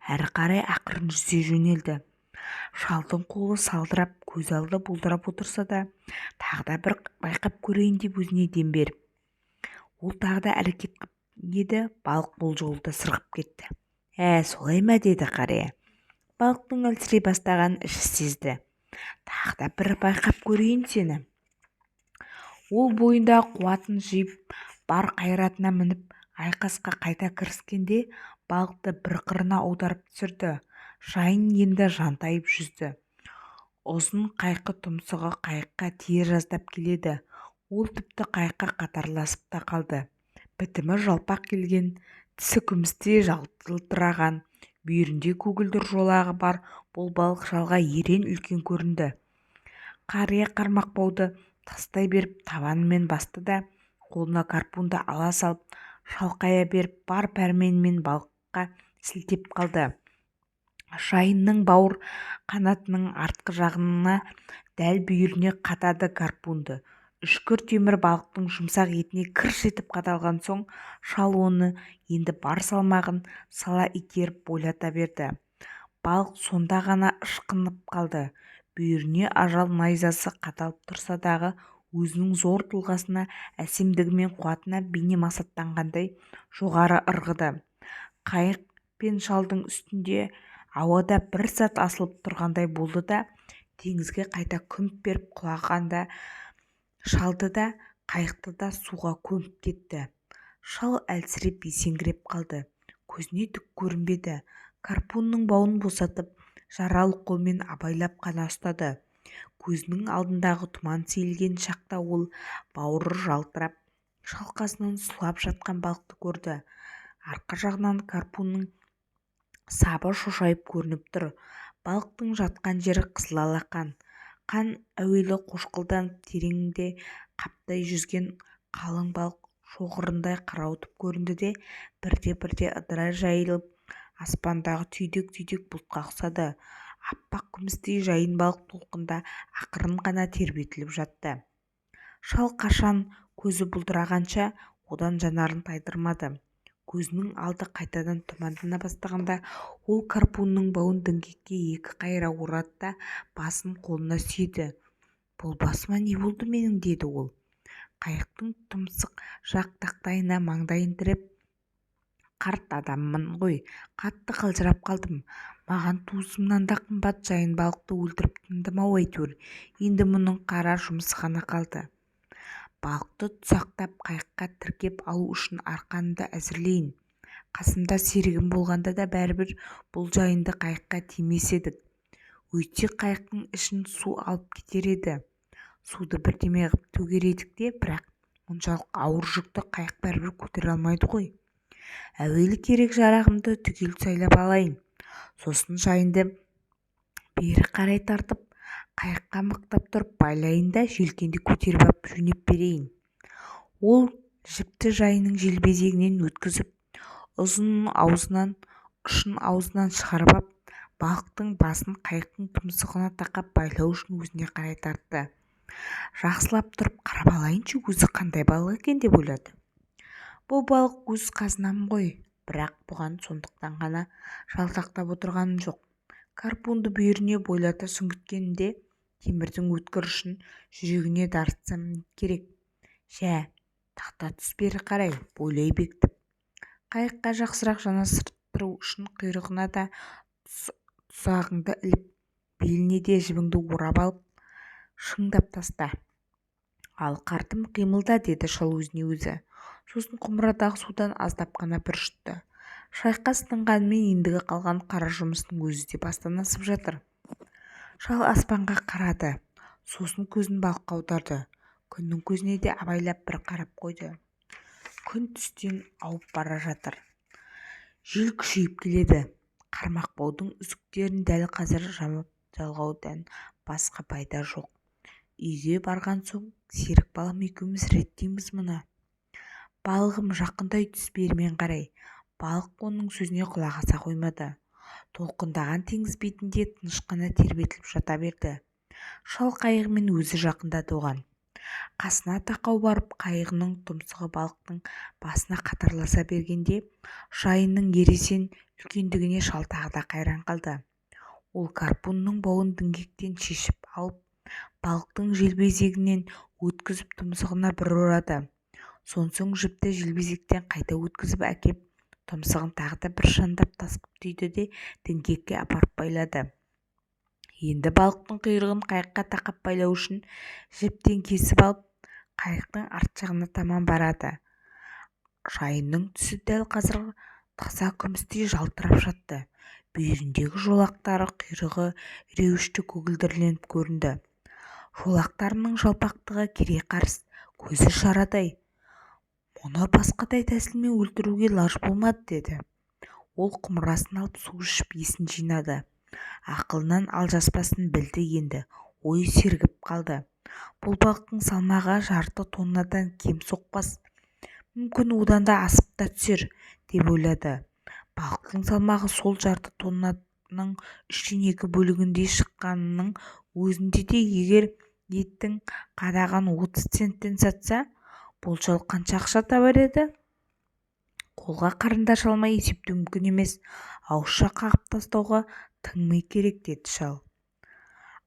әрі қарай ақырын жүзе жөнелді. Шалдың қолы салдырап, көз алды бұлдырап отырса да, тағы да бір байқап көрейін, деп өзіне дем беріп. Ол тағы да әрекет қып еді. Балық бұл жолда сырғып кетті. Солай ма, деді қария. Балықтың әлсірей бастаған іші сезді. Тағы да бір байқап көрейін сені. Ол бойында қуатын жиып, бар қайратына мініп, айқасқа қайта кіріскенде балықты бір қырына аударып түсірді. Жайын енді жантайып жүзді. ұзын қайқы тұмсығы қайыққа тие жаздап келеді. Ол тіпті қайыққа қатарласып та қалды. Бітімі жалпақ келген, тісі күмістей жылтыраған, бүйірінде көгілдір жолағы бар бұл балық шалға ерен үлкен көрінді. Қария қармақбауды тастай беріп табанымен басты да, қолына гарпунды ала салып, шалқая беріп бар пәрменімен балыққа сілтеп қалды. Жайынның бауыр қанатының артқы жағына дәл бүйіріне қадады гарпунды. Үшкір темір балықтың жұмсақ етіне кірш етіп қадалған соң, шал оны енді бар салмағын сала итеріп бойлата берді. Балық сонда ғана ышқынып қалды. Бүйіріне ажал найзасы қадалып тұрса дағы, өзінің зор тұлғасына, әсемдігі мен қуатына бейне масаттанғандай жоғары ырғыды. Қайық пен шалдың үстінде ауада бір сәт асылып тұрғандай болды да, теңізге қайта күмп беріп құлағанда шалды да қайықты да суға көміп кетті. Шал әлсіреп есеңгіреп қалды. Көзіне түк көрінбеді. Гарпунның бауын босатып, жаралы қолмен абайлап қана ұстады. Көзінің алдындағы тұман сейілген шақта ол бауыры жалтырап, шалқасынан сұлап жатқан балықты көрді. Арқа жағынан гарпунның сабы шошайып көрініп тұр. Балықтың жатқан жері қызыл алақан. Қан әуелі қошқылданып тереңде қаптай жүзген қалың балық шоғырындай қарауытып көрінді де, бірте-бірте ыдырай жайылып, аспандағы түйдек-түйдек бұлтқа ұқсады. Аппақ күмістей жайын балық толқында ақырын ғана тербетіліп жатты. Шал қашан көзі бұлдырағанша одан жанарын тайдырмады. Көзінің алды қайтадан тұмандана бастағанда ол гарпунның бауын діңгекке екі қайыра орады да басын қолына сүйеді. «Бұл басыма не болды менің?» деді ол. Қайықтың тұмсық жақ тақтайына маңдайын тіреп, «Қарт адаммын ғой, қатты қалжырап қалдым. Маған туысымнан да қымбат жайын балықты өлтіріп тындым-ау әйтеуір. Енді мұның қара жұмысы ғана қалды. Балықты тұсақтап қайыққа тіркеп алу үшін арқанды әзірлейін. Қасымда серігім болғанда да бәрібір бұл жайынды қайыққа тимес едік. Өйтсек қайықтың ішін су алып кетер еді. Суды бірдеме ғып төгер едік те, бірақ мұншалық ауыр жүкті қайық бәрібір көтере алмайды ғой. Әуелі керек жарағымды түгел сайлап алайын. Сосын жайынды бері қарай тартып, қайыққа мықтап тұрып байлайын да желкенді көтеріп ап жөнеп берейін». Ол жіпті жайының желбезегінен өткізіп, ұзын ұшын аузынан шығарып ап, балықтың басын қайықтың тұмсығына тақап байлау үшін өзіне қарай тартты. Жақсылап тұрып қарап алайыншы, өзі қандай балық екен деп ойлады. Бұл балық өз қазынам ғой, бірақ бұған сондықтан ғана жалтақтап отырғаным жоқ. Гарпунды бүйіріне бойлата сүңгіткенде темірдің өткір ұшын жүрегіне дарытсам керек. Жә, тақта түс бері қарай, бойлай бектіп. Қайыққа жақсырақ жанастыру үшін құйрығына да тұзағыңды іліп, беліне де жібіңді орап алып, шыңдап таста. «Ал қартым, қимылда», деді шал өзіне өзі. Сосын құмырадағы судан аздап қана бір жұтты. Шайқас тынғанымен ендігі қалған қара жұмыстың өзі де бастан асып жатыр. Шал аспанға қарады, сосын көзін балыққа аударды. Күннің көзіне де абайлап бір қарап қойды. Күн түстен ауып бара жатыр. Жел күшейіп келеді. Қармақбаудың үзіктерін дәл қазір жамап жалғаудан басқа пайда жоқ. Үйге барған соң серік балам екеуміз реттейміз мұны. Балығым, жақындай түс берімен қарай. Балық оның сөзіне құлақ аса қоймады. Толқындаған теңіз бетінде тыныш қана тербетіліп жата берді. Шал қайығымен өзі жақындады оған. Қасына тақау барып, қайығының тұмсығы балықтың басына қатарласа бергенде, жайының ересен үлкендігіне шал тағы да қайран қалды. Ол гарпунның бауын діңгектен шешіп алып, балықтың желбезегінен өткізіп тұмсығына бір орады. Сонсоң жіпті желбезектен қайта өткізіп әкеп, тұмсығын тағы да бір шандап тасқып түйді де діңгекке апарып байлады. Енді балықтың құйрығын қайыққа тақап байлау үшін жіптен кесіп алып, қайықтың арт жағына таман барады. Жайынның түсі дәл қазір таса күмістей жалтырап жатты. бүйіріндегі жолақтары құйрығы іреуішті көгілдірленіп көрінді. Жолақтарының жалпақтығы кере-қарыс, көзі шарадай. Мұны басқадай тәсілмен өлтіруге лаж болмады, деді. Ол құмырасын алып су ішіп есін жинады. Ақылынан алжаспасын білді енді. Ой сергіп қалды. Бұл балықтың салмағы жарты тоннадан кем соқпас. Мүмкін одан да асып та түсер, деп ойлады. Балықтың салмағы сол жарты тоннаның 3/2 бөлігіндей шыққанының өзінде де егер еттің қадағын 30 центтен сатса, болжал қанша ақша табар еді? Қолға қарындаш алмай есептеу мүмкін емес. Ауызша қағып тастауға тың ми керек, деді шал.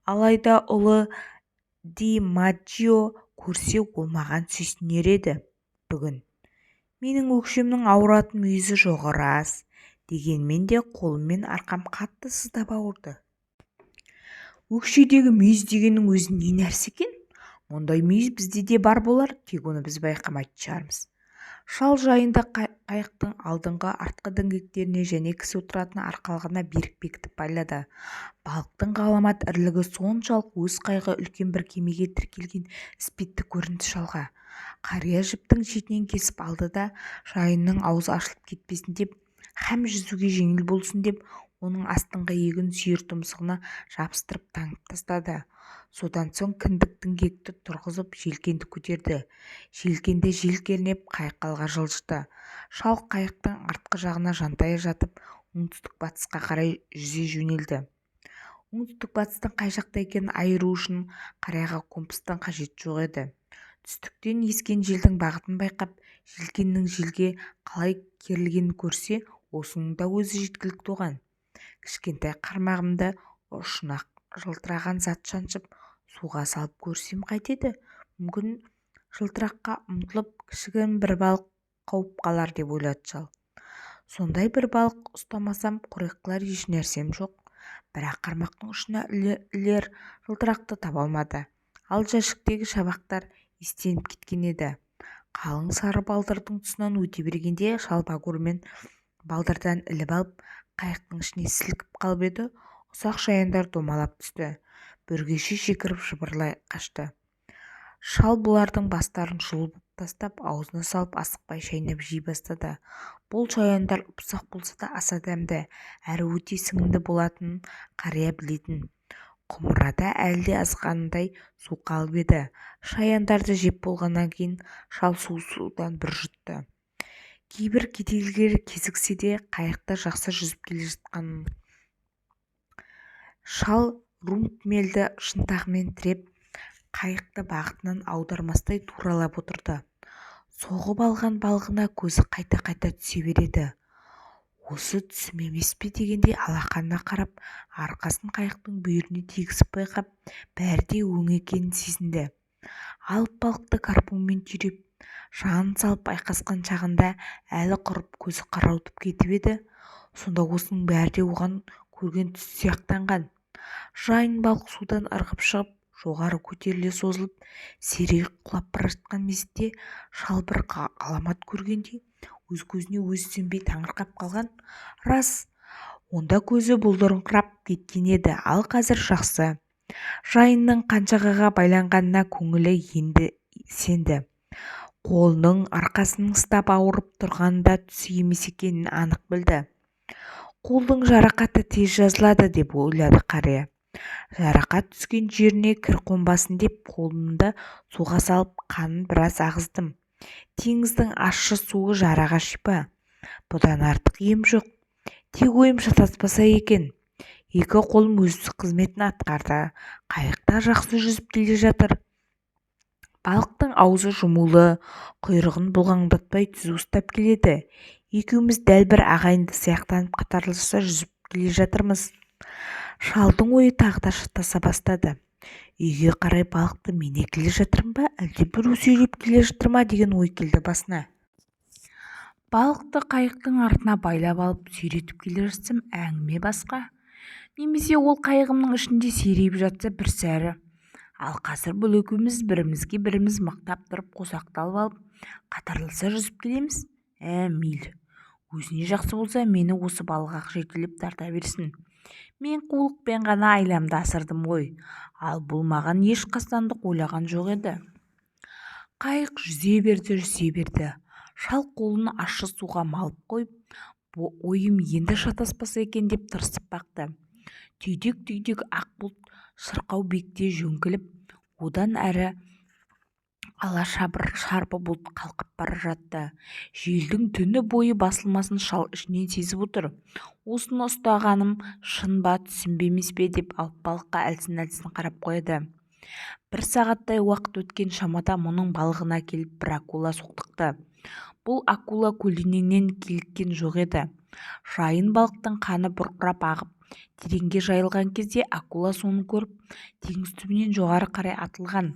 Алайда ұлы Ди Маджио көрсе ол маған сүйсінер еді. Бүгін менің өкшемнің ауыратын мүйізі жоғы рас, дегенмен де қолым мен арқам қатты сыздап ауырды. Өкшедегі мүйіз дегеннің өзі не нәрсе екен? Мұндай мүйіз бізде де бар болар, тек оны біз байқамайтын шығармыз. Шал жайында қайықтың алдыңғы артқы діңгектеріне және кісі отыратын арқалығына берік бекітіп байлады. Балықтың ғаламат ірілігі соншалық өз қайығы үлкен бір кемеге тіркелген іспетті көрінді шалға. Қария жіптің шетінен кесіп алды да, жайынның аузы ашылып кетпесін деп, һәм жүзуге жеңіл болсын деп, оның астыңғы егін сүйір тұмсығына жабыстырып таңып тастады. Содан соң кіндік діңгекті тұрғызып желкенді көтерді. Желкенде жел кернеп қайық алға жылжыды. Шал қайықтың артқы жағына жантая жатып, оңтүстік-батысқа қарай жүзе жөнелді. Оңтүстік-батыстың қай жақта екенін айыру үшін қарияға компастың қажеті жоқ еді. Түстіктен ескен желдің бағытын байқап, желкеннің желге қалай керілгенін көрсе, осының да өзі жеткілікті оған. Кішкентай қармағымды ұшына жылтыраған зат шаншып, суға салып көрсем қайтеді? Мүмкін жылтыраққа ұмтылып, кішігірім бір балық қауып қалар, деп ойлады шал. Сондай бір балық ұстамасам, қорек қылар еш нәрсем жоқ. Бірақ қармақтың ұшына ілер жылтырақты таба алмады. Ал жәшіктегі шабақтар естеніп кеткен еді. Қалың сары балдырдың тұсынан өте бергенде шал багормен балдырдан іліп алып, қайықтың ішіне сілкіп қалып еді. Ұсақ шаяндар домалап түсті. Бүргеше жекіріп жыбырлай қашты. Шал бұлардың бастарын жұлып тастап, аузына салып асықпай шайнап жей бастады. Бұл шаяндар ұсақ болса да аса дәмді, әрі өте сіңімді болатынын қария білетін. Құмырада әлде азғандай су қалып еді. Шаяндарды жеп болғаннан кейін шал судан бір жұтты. Кейбір кедейлер кезіксе де қайықта жақсы жүзіп келе жатқанын. Шал румпмелді шынтағымен тіреп, қайықты бағытынан аудармастай туралап отырды. Соғып алған балығына көзі қайта-қайта түсе береді. Осы түсім емес пе дегенде алақанына қарап, арқасын қайықтың бүйіріне тигізіп байқап, бәрі де өң екенін сезінді. Алып балықты гарпунмен түйреп, жанын салып айқасқан шағында әлі құрып көзі қарауытып кетіп еді. Сонда осының бәрі де оған көрген түс сияқтанған. Жайын балық судан ырғып шығып, жоғары көтеріле созылып, сирек құлап бара жатқан мезетте шал бір ғаламат көргендей өз көзіне өзі сенбей таңырқап қалған. Рас, онда көзі бұлдырыңқырап кеткен еді, ал қазір жақсы. Жайынның қанжығаға байланғанына көңілі енді сенді. Қолының арқасының ұстап ауырып тұрғанында түсі емес екенін анық білді. Қолдың жарақаты тез жазылады, деп ойлады қария. Жарақат түскен жеріне кір қонбасын деп қолымды суға салып қанын біраз ағыздым. Теңіздің ащы суы жараға шипа. Бұдан артық ем жоқ. Тек ойым шатаспаса екен. Екі қолым өз қызметін атқарды. Қайықта жақсы жүзіп келе жатыр. Балықтың аузы жұмулы, құйрығын бұлғаңдатпай түзу ұстап келеді. Екеуміз дәл бір ағайынды сияқтанып қатарласа жүзіп келе жатырмыз. Шалдың ойы тағы да шатаса бастады. Үйге қарай балықты мен келе жатырмын ба, әлде біреу сүйреп келе жатыр ма деген ой келді басына. Балықты қайықтың артына байлап алып сүйретіп келе жатсам әңгіме басқа. Немесе ол қайығымның ішінде серейіп жатса бір сәрі. Ал қазір бұл екеуміз бірімізге біріміз мықтап тұрып қосақталып алып қатарласа жүзіп келеміз. Мейлі. өзіне жақсы болса мені осы балғақ жетелеп тарта берсін. Мен қулықпен ғана айламды асырдым ғой, ал бұл маған еш қастандық ойлаған жоқ еді. Қайық жүзе берді. Шал қолын ащы суға малып қойып, ойым енді шатаспаса екен деп тырысып бақты. Түйдек ақ бұлт шырқау бекте жөңкіліп, одан әрі ала шарпы бұлт қалқып бара жатты. Желдің түні бойы басылмасын шал ішінен сезіп отыр. Осыны ұстағаным шын ба түсім бе емес пе деп балыққа әлсін қарап қояды. Бір сағаттай уақыт өткен шамада мұның балығына келіп бір акула соқтықты. Бұл акула көлденеңнен киліккен жоқ еді. Жайын балықтың қаны бұрқырап ағып, тереңге жайылған кезде акула соны көріп, теңіз түбінен жоғары қарай атылған.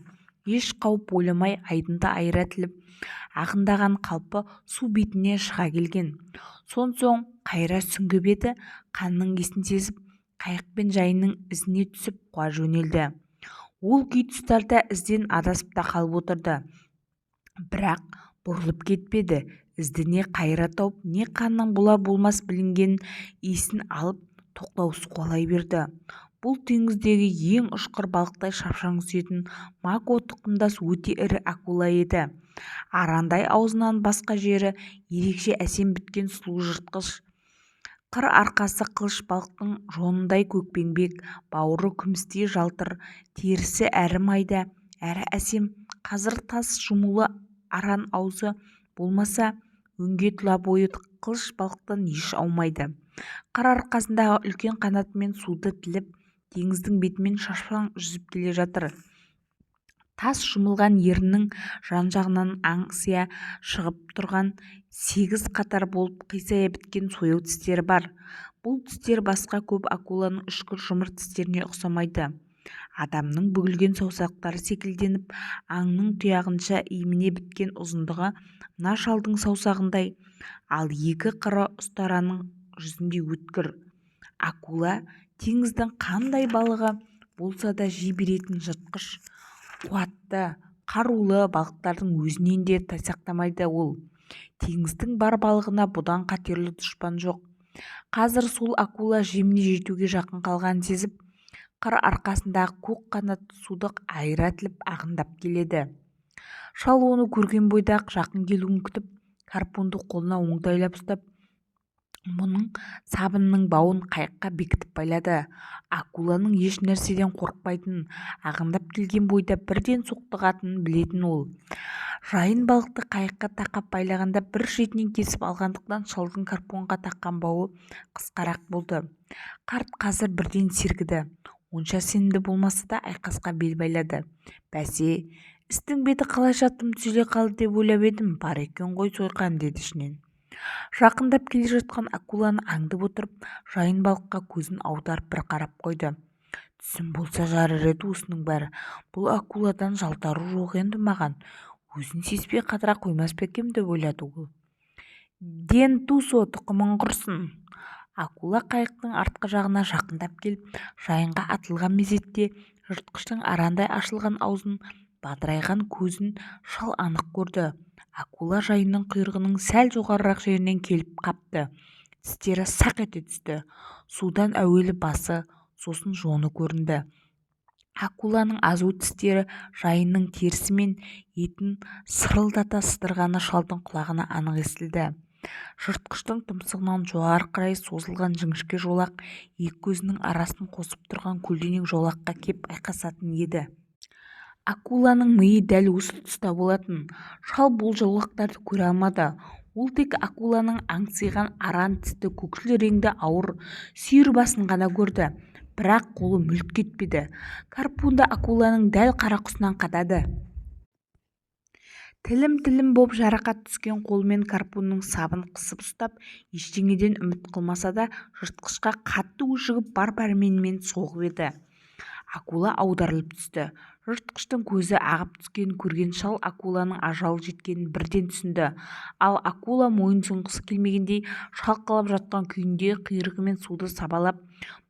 Еш қауіп ойламай айдынды айыра-тіліп, ағындаған қалпы су бетіне шыға келген. Соң қайыра сүңгіп еді, қанның иісін сезіп, қайықпен жайының ізіне түсіп қуа жөнелді. Ол кей тұстарда ізден адасып та қалып отырды. Бірақ бұрылып кетпеді. Ізді не қайыра тауып, не қанның болар-болмас білінген иісін алып тоқтаусыз қуалай берді. Бұл теңіздегі ең ұшқыр балықтай шапшаң түсетін мако тұқымдас өте ірі акула еді. Арандай аузынан басқа жері ерекше әсем біткен сұлу жыртқыш. Қыр арқасы қылыш балықтың жонындай көкпеңбек, бауыры күмістей жалтыр, терісі әрі майда, әрі әсем. Қазір тас жұмулы аран аузы болмаса, өңге тұла бойы қылыш балықтан еш аумайды. Қыр арқасындағы үлкен қанатымен суды тіліп, теңіздің бетімен шашпаң жүзіп келе жатыр. Тас жұмылған еріннің жан-жағынан аңсия шығып тұрған 8 қатар болып қисая біткен сояу тістері бар. Бұл тістер басқа көп акуланың үшкір жұмыр тістеріне ұқсамайды. Адамның бүгілген саусақтары секілденіп, аңның тұяғынша имене біткен ұзындығы мына шалдың саусағындай, ал екі қыры ұстараның жүзіндей өткір. Акула теңіздің қандай балығы болса да жей беретін жыртқыш, қуатты, қарулы балықтардың өзінен де тайсақтамайды ол. Теңіздің бар балығына бұдан қатерлі дұшпан жоқ. Қазір сол акула жеміне жетуге жақын қалғанын сезіп, қыр арқасындағы көк қанатты суды айыра-тіліп ағындап келеді. Шал оны көрген бойда-ақ жақын келуін күтіп, гарпунды қолына оңтайлап ұстап, мұның сабынның бауын қайыққа бекітіп байлады. Акуланың еш нәрседен қорықпайтынын, ағындап келген бойда бірден соқтығатынын білетін ол. Жайын балықты қайыққа тақап байлағанда бір шетінен кесіп алғандықтан шалдың гарпунға таққан бауы қысқарақ болды. Қарт қазір бірден сергіді. Онша сенімді болмаса да айқасқа бел байлады. Бәсе, істің беті қалайша тым түзеле қалды деп ойлап едім, бар екен ғой сойқан, деді ішінен. Жақындап келе жатқан акуланы аңдып отырып, жайын балыққа көзін аударып бір қарап қойды. Түсім болса жарар еді осының бәрі. Бұл акуладан жалтару жоқ енді маған. Өзін сезбей қадыра қоймас па екем деп ойлады ол. Ден тусо, тұқымың құрсын. Акула қайықтың артқы жағына жақындап келіп, жайынға атылған мезетте жыртқыштың арандай ашылған аузын, бадырайған көзін шал анық көрді. Акула жайынның құйрығының сәл жоғарырақ жерінен келіп қапты. Тістері сақ ете түсті. Судан әуелі басы, сосын жоны көрінді. Акуланың азу тістері жайынның терісі мен етін сырылдата сыдырғаны шалдың құлағына анық естілді. Жыртқыштың тұмсығынан жоғары қарай созылған жіңішке жолақ екі көзінің арасын қосып тұрған көлденең жолаққа кеп айқасатын еді. Акуланың миы дәл осы тұста болатын. Шал бұл жолақтарды көре алмады. Ол тек акуланың аңсиған аран тісті көкшіл реңді ауыр сүйір басын ғана көрді. Бірақ қолы мүлт кетпеді. Гарпунды акуланың дәл қарақұсынан қадады. Тілім боп жарақат түскен қолмен гарпунның сабын қысып ұстап, ештеңеден үміт қылмаса да, жыртқышқа қатты өшігіп бар пәрменімен соғып еді. Акула аударылып түсті. Жыртқыштың көзі ағып түскенін көрген шал акуланың ажалы жеткенін бірден түсінді. Ал акула мойын сұнғысы келмегендей шалқалап жатқан күйінде құйрығымен суды сабалап,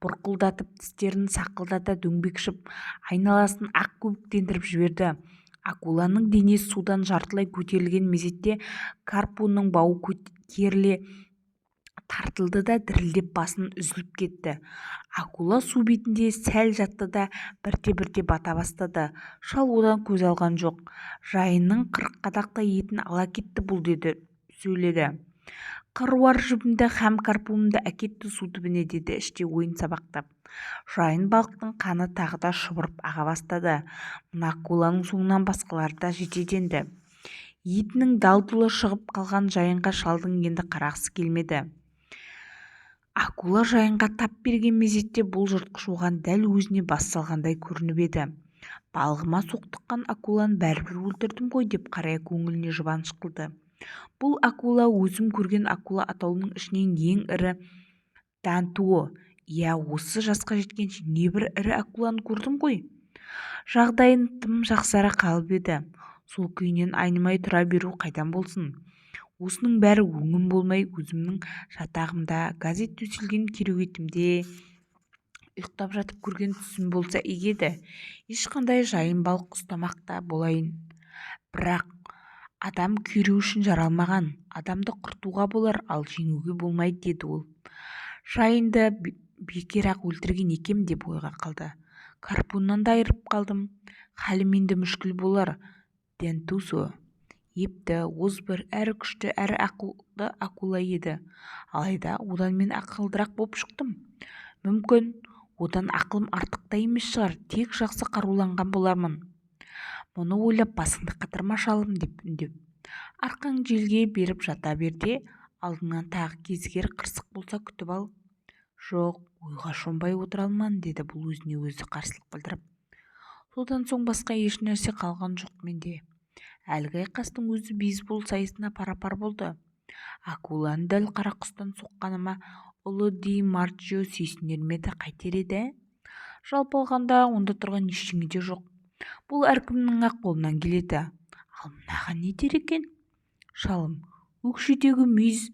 бұрқылдатып, тістерін сақылдата дөңбекшіп, айналасын ақ көбіктендіріп жіберді. Акуланың денесі судан жартылай көтерілген мезетте гарпунның бауы керіле тартылды да дірілдеп басын үзіліп кетті. Акула су бетінде сәл жатты да бірте-бірте бата бастады. Шал одан көз алған жоқ. Жайынның 40 қадақтай етін ала кетті бұл, деді сөйледі. Қыруар жүбімді һәм карпуымды әкетті су түбіне, деді іште ойын сабақтап. Жайын балықтың қаны тағы да шұбырып аға бастады. Мына акуланың соңынан басқалары да жетеді енді. Етінің дал-дұлы шығып қалған жайынға шалдың енді қарағысы келмеді. Акула жайынға тап берген мезетте бұл жыртқыш оған дәл өзіне бас салғандай көрініп еді. Балғыма соқтыққан акуланы бәрібір өлтірдім ғой деп қария көңіліне жұбаныш қылды. Бұл акула өзім көрген акула атаулының ішінен ең ірі дантуы. Иә, осы жасқа жеткенше небір ірі акуланы көрдім ғой. Жағдайын тым жақсара қалып еді. Сол күйінен айнымай тұра беру қайдан болсын. Осының бәрі өңім болмай өзімнің жатағымда, газет төселген кереуетімде ұйықтап жатып көрген түсім болса егеді. Ешқандай жайын балық ұстамақта болайын. Бірақ адам күйреу үшін жаралмаған. Адамды құртуға болар, ал жеңуге болмайды, деді ол. Жайынды бекер-ақ өлтірген екем деп ойға қалды. Карпуннан да айырып қалдым. Хәлім енді мүшкіл болар. Дентусо епті, озбыр, әрі күшті, әрі ақылды акула еді. Алайда одан мен ақылдырақ боп шықтым. Мүмкін одан ақылым артық та емес шығар, тек жақсы қаруланған болармын. Мұны ойлап басыңды қатырма шалым, деп үндеп. Арқаң желге беріп жата берде, алдыңнан тағы кезігер қырсық болса күтіп ал. Жоқ, ойға шомбай отыра алман, деді бұл өзіне өзі қарсылық білдіріп. Содан соң басқа ешнәрсе қалған жоқ менде. Әлгі айқастың өзі бейсбол сайысына пара-пар болды. Акуланы дәл қарақұстан соққаныма ұлы Ди Марджио сүйсінер ме еді, қайтер еді? Жалпы алғанда онда тұрған ештеңе де жоқ. Бұл әркімнің ақ қолынан келеді. Ал мынаған не дер екен? Шалым, өкшедегі мүйіз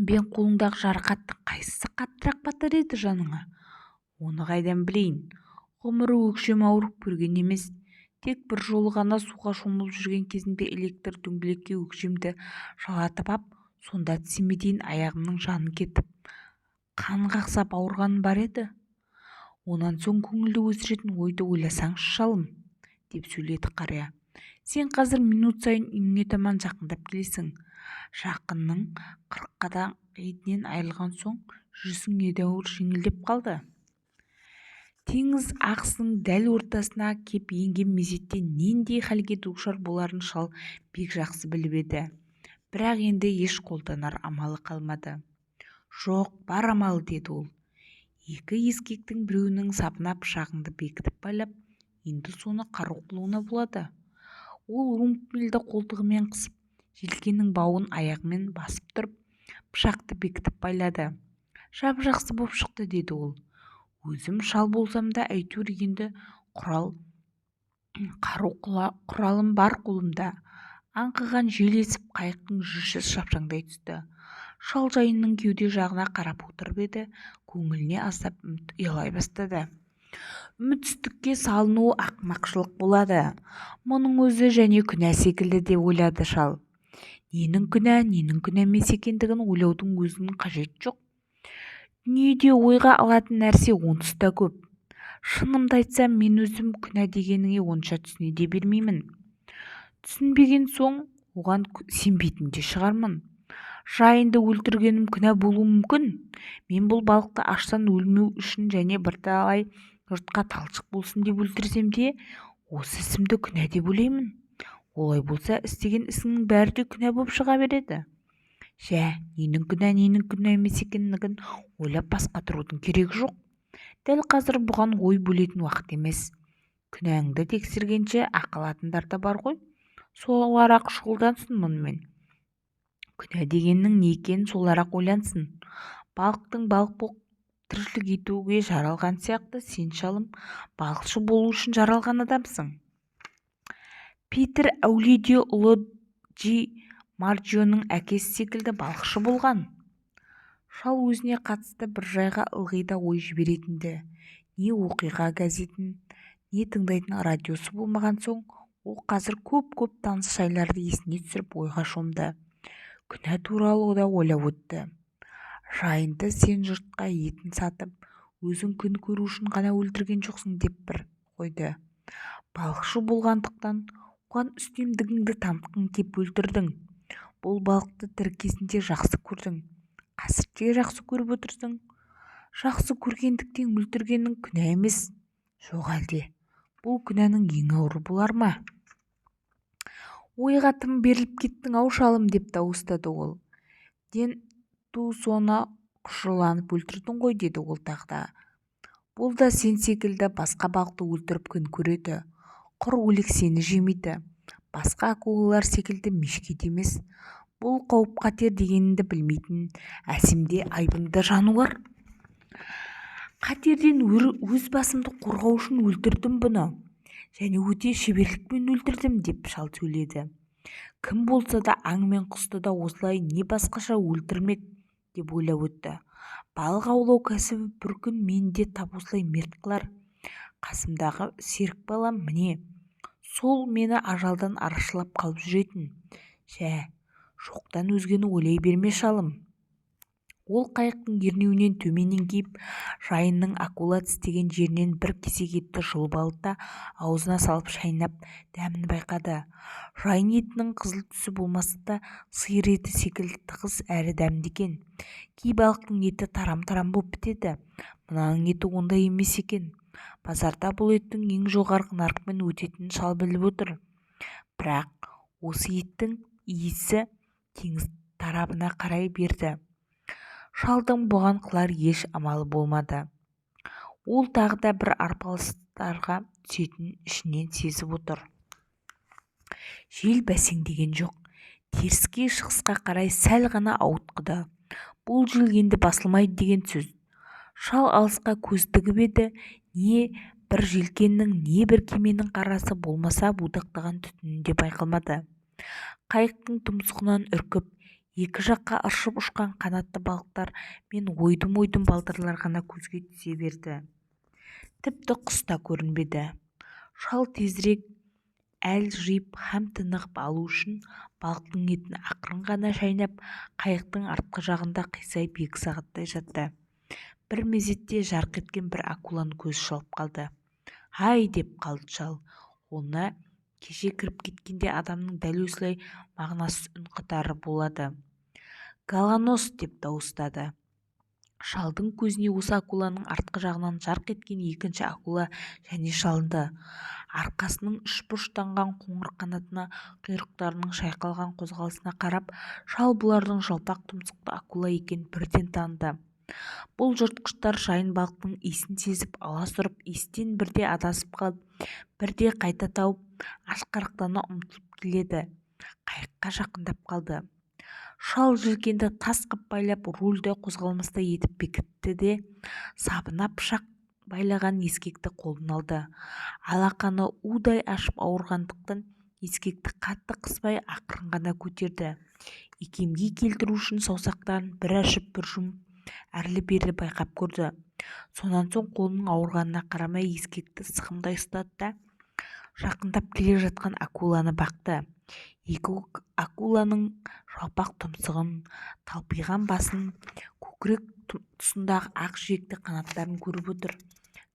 бен қолыңдағы жарақаттың қайсысы қаттырақ батыр еді жаныңа? Оны қайдан білейін? Ғұмыры өкшем ауырып көрген емес. Тек бір жолы ғана суға шомылып жүрген кезінде электр дөңгелекке өкшемді жалатып ап, сонда тісіме дейін аяғымның жаны кетіп, қан қақсап ауырғаны бар еді. Онан соң көңілді өсіретін ойды ойласаңшы шалым, деп сөйледі қария. Сен қазір минут сайын үйіңе таман жақындап келесің. Жақынның 40 қадақ етінен айырылған соң жүрісің едәуір жеңілдеп қалды. Теңіз ағысының дәл ортасына кеп енген мезетте нендей халге душар боларын шал бек жақсы біліп еді. Бірақ енді еш қолданар амалы қалмады. Жоқ, бар амалы, деді ол. Екі ескектің біреуінің сабына пышағыңды бекітіп байлап, енді соны қару қылуына болады. Ол румпелді қолтығымен қысып, желкеннің бауын аяғымен басып тұрып, пышақты бекітіп байлады. Жап-жақсы боп шықты, деді ол. Өзім шал болсам да әйтеуір енді құралым бар қолымда. Аңқыған жел есіп қайықтың жүрісі шапшаңдай түсті. Шал жайынның кеуде жағына қарап отырып еді, көңіліне аздап үміт ұялай бастады. Үмітсіздікке салынуы ақымақшылық болады. Мұның өзі және күнә секілді де ойлады шал. Ненің күнә, ненің күнә емес екендігін ойлаудың өзінің қажеті жоқ. Дүниеде ойға алатын нәрсе онсыз да көп. Шынымды айтсам, мен өзім күнә дегеніңе онша түсіне де бермеймін. Түсінбеген соң оған сенбейтін де шығармын. Жайынды өлтіргенім күнә болуы мүмкін. Мен бұл балықты аштан өлмеу үшін және бірталай жұртқа талшық болсын деп өлтірсем де, осы ісімді күнә деп ойлаймын. Олай болса, істеген ісіңнің бәрі де күнә боп шыға береді. Жә, ненің күнә емес екендігін ойлап басқа тұрудың керегі жоқ. Дәл қазір бұған ой бөлетін уақыт емес. Күнәңді тексергенше ақылатындар да бар ғой. Солар-ақ шұғылдансын мұнымен. Күнә дегеннің не екенін солар-ақ ойлансын. Балықтың балық боп тіршілік етуге жаралған сияқты, сен шалым балықшы болу үшін жаралған адамсың. Питер әулиеде ұлы Ди Марджионың әкесі секілді балықшы болған. Шал өзіне қатысты бір жайға ылғи да ой жіберетінді. Не оқиға газетін, не тыңдайтын радиосы болмаған соң, ол қазір көп таныс жайларды есіне түсіріп ойға шомды. Күнә туралы да ойлап өтті. жайында сен жұртқа етін сатып өзің күн көру үшін ғана өлтірген жоқсың деп бір қойды. Балықшы болғандықтан оған үстемдігіңді танытқың кеп өлтірдің. Бұл балықты тірі кезінде жақсы көрдің, қазірде жақсы көріп отырсың. Жақсы көргендіктен өлтіргенің күнә емес. Жоқ әлде, бұл күнәнің ең ауыры болар ма? Ойға тым беріліп кеттің-ау шалым, деп дауыстады ол. Ден ту соны құшырланып өлтірдің ғой, деді ол тағы да. Бұл да сен секілді басқа балықты өлтіріп күн көреді. Құр өлік сені жемейді. Басқа акулалар секілді мешкет емес. Бұл қауіп-қатер дегенді білмейтін әсемде айбынды жануар. Қатерден өз басымды қорғау үшін өлтірдім бұны, және өте шеберлікпен өлтірдім, деп шал сөйледі. Кім болса да аң мен құсты да осылай не басқаша өлтірмек, деп ойлап өтті. Балық аулау кәсібі бір күн мені де тап осылай мерт қылар. Қасымдағы серік балам міне, сол мені ажалдан арашалап қалып жүретін. Жоқтан өзгені ойлай берме шалым. Ол қайықтың ернеуінен төмен еңкейіп, жайынның акула тістеген жерінен бір кесек етті жұлып алды да аузына салып шайнап дәмін байқады. Жайын етінің қызыл түсі болмаса да сиыр еті секілді тығыз әрі дәмді екен. Кей балықтың еті тарам-тарам боп бітеді. Мынаның еті ондай емес екен. Базарда бұл еттің ең жоғарғы нарықпен өтетінін шал біліп отыр. Бірақ осы еттің иісі теңіз тарабына қарай берді. Шалдың бұған қылар еш амалы болмады. Ол тағы да бір арпалыстарға түсетін ішінен сезіп отыр. Жел бәсеңдеген жоқ. Теріске шығысқа қарай сәл ғана ауытқыды. Бұл жел енді басылмайды деген сөз. Шал алысқа көз тігіп еді, не бір желкеннің не бір кеменің қарасы болмаса будақтаған түтінінде байқалмады. Қайықтың тұмсығынан үркіп, екі жаққа ыршып ұшқан қанатты балықтар мен ойдым-ойдым балдырлар ғана көзге түсе берді. Тіпті құс та көрінбеді. Шал тезірек әл жиып һәм тынығып алу үшін балықтың етін ақырын ғана шайнап, қайықтың артқы жағында қисайып 2 сағаттай жатты. Бір мезетте жарқ еткен бір акуланы көз шалып қалды. «Ай!» деп қалды шал. Қолына кеше кіріп кеткенде адамның дәл осылай мағынасыз үн қатары болады. «Голонос!» деп дауыстады. Шалдың көзіне осы акуланың артқы жағынан жарқ еткен екінші акула және шалынды. Арқасының үшбұрыштанған қоңыр қанатына, құйрықтарының шайқалған қозғалысына қарап, шал бұлардың жалпақ тұмсықты акула екенін бірден таныды. Бұл жыртқыштар жайын балықтың иісін сезіп аласұрып, иістен бірде адасып қалып, бірде қайта тауып, ашқарақтана ұмтылып келеді. Қайыққа жақындап қалды. Шал желкенді тас қып байлап, рульді қозғалмастай етіп бекітті де, сабына пышақ байлаған ескекті қолына алды. Алақаны удай ашып ауырғандықтан ескекті қатты қыспай ақырын ғана көтерді. Икемге келтіру үшін саусақтарын бір ашып бір жұмып, әрлі-берлі байқап көрді. Сонан соң қолының ауырғанына қарамай ескекті сығымдай ұстады да жақындап келе жатқан акуланы бақты. Екі акуланың жалпақ тұмсығын, талпиған басын, көкірек тұсындағы ақ жиекті қанаттарын көріп отыр.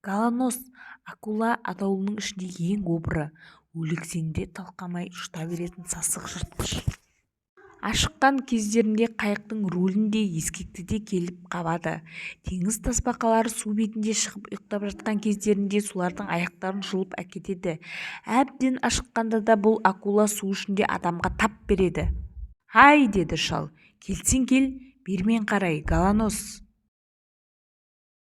Голонос акула атаулының ішіндегі ең обыры, өлексенде талқамай жұта беретін сасық жыртқыш. Ашыққан кездерінде қайықтың рулін де ескекті де келіп қабады. Теңіз тасбақалары су бетінде шығып ұйықтап жатқан кездерінде солардың аяқтарын жұлып әкетеді. Әбден ашыққанда да бұл акула су ішінде адамға тап береді. «Ай!» деді шал. «Келсең кел, бермен қарай, Голонос!»